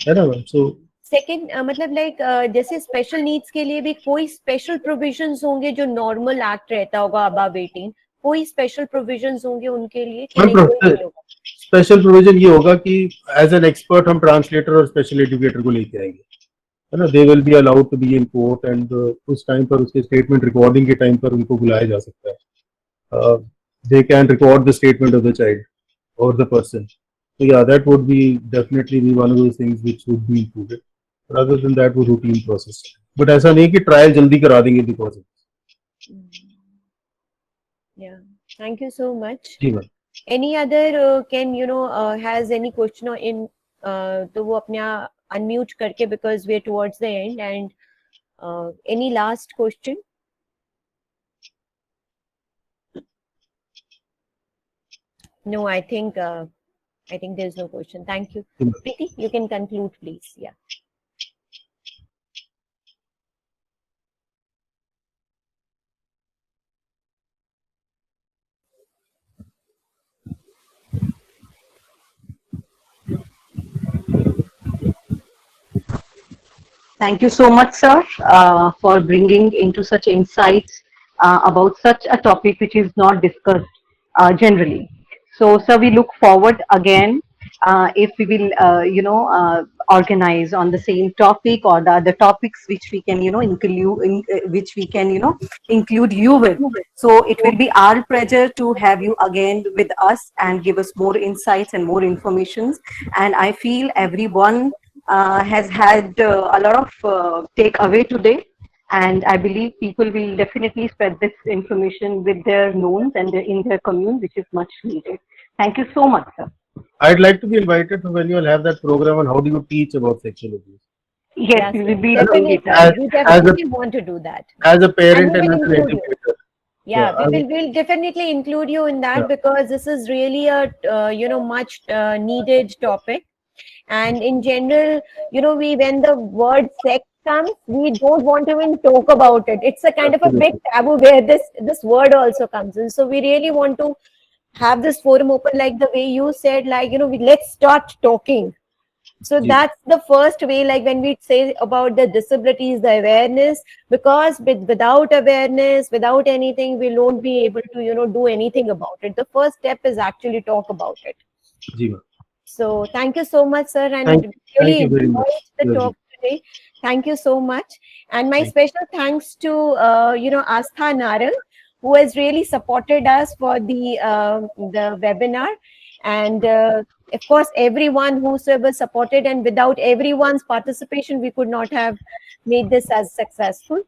है ना मैम? So सेकेंड मतलब लाइक जैसे स्पेशल नीड्स के लिए भी कोई स्पेशल प्रोविजंस होंगे जो नॉर्मल एक्ट रहता होगा अबव 18, कोई स्पेशल प्रोविजंस होंगे उनके लिए कि नहीं, कोई नहीं होगा? स्पेशल प्रोविजन ये होगा कि एज एन एक्सपर्ट हम ट्रांसलेटर और स्पेशल एजुकेटर को लेके आएंगे, है ना. They will be allowed to be in court and उस टाइम पर उसके स्टेटमेंट रिकॉर्डिंग के टाइम पर उनको बुलाया जा सकता है. They can record the statement of the child और the person. So yeah, that would be definitely be one of those things which would be included. Rather than that, वो routine process. But ऐसा नहीं कि trial जल्दी करा देंगे because of this. Yeah, thank you so much. जी ma'am. Any other can has any question or in तो वो अपने unmute करके, because we're towards the end, and any last question? No, I think there's no question. Thank you. Preeti, you can conclude, please. Yeah. Thank you so much, sir, for bringing into such insights about such a topic which is not discussed generally. So, sir, we look forward again if we will, organize on the same topic or the other topics which we can, which we can, include you with. So, it will be our pleasure to have you again with us and give us more insights and more informations. And I feel everyone has had a lot of takeaway today, and I believe people will definitely spread this information with their knowns and in their commune, which is much needed. Thank you so much, sir. I'd like to be invited to when you will have that program on how do you teach about sexual abuse. Yes, we will be Definitely, doing it. we definitely want to do that. As a parent And and we as will an include you. educator. Yeah, Yeah, we'll definitely include you in that, Yeah. because this is really a much needed topic. And in general, when the word sex comes, we don't want to even talk about it. It's a kind of a big taboo where this word also comes in. So we really want to have this forum open, like the way you said, like, let's start talking. So Ji. that's the first way, like when we say about the disabilities, the awareness, because without awareness, without anything, we won't be able to, do anything about it. The first step is actually talk about it. Ji, ma'am. So thank you so much, sir, and Thank really you very enjoyed much. the Yeah, talk today. Thank you so much. And my Thank special thanks to Astha Narang, who has really supported us for the webinar, and of course everyone whosoever supported, and without everyone's participation we could not have made this as successful.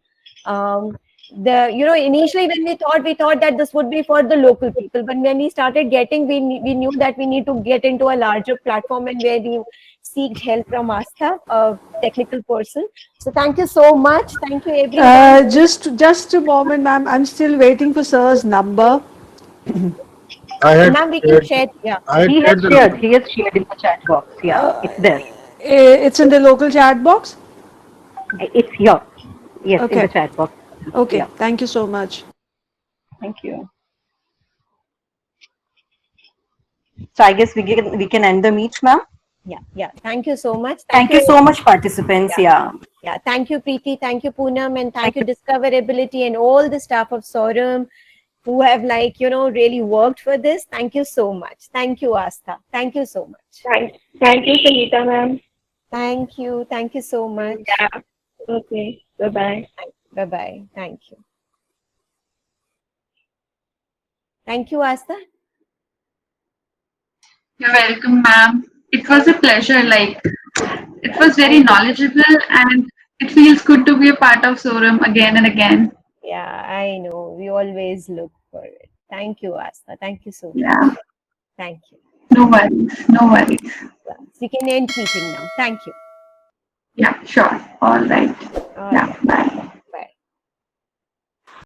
Initially when we thought that this would be for the local people, but when we started getting, we knew that we need to get into a larger platform, and where we seeked help from Astha, a technical person. So thank you so much. Thank you everyone. Just a moment, ma'am. I'm still waiting for sir's number. I had Ma'am, we can share. Yeah. I had He has shared the shared. He has shared in the chat box. Yeah, it's there. It's in the local chat box. It's here. Yes, in Okay. the chat box. Okay, Yeah. thank you so much. Thank you. So I guess we can end the meet, ma'am. Yeah. Thank you so much. Thank you so much, participants. Yeah. Yeah, thank you, Preeti. Thank you, Poonam, and thank you, Discoverability, and all the staff of Sorum who have really worked for this. Thank you so much. Thank you, Astha. Thank you so much. Thank you, Sangeeta ma'am. Thank you. Thank you so much. Yeah. Okay. Bye-bye. Bye-bye. Thank you. Thank you, Astha. You're welcome, ma'am. It was a pleasure. It was very knowledgeable, and it feels good to be a part of Sorum again and again. Yeah, I know. We always look for it. Thank you, Astha. Thank you so much. Yeah. Thank you. No worries. No worries. So we can end meeting now. Thank you. Yeah, sure. All right. All Yeah, right. bye.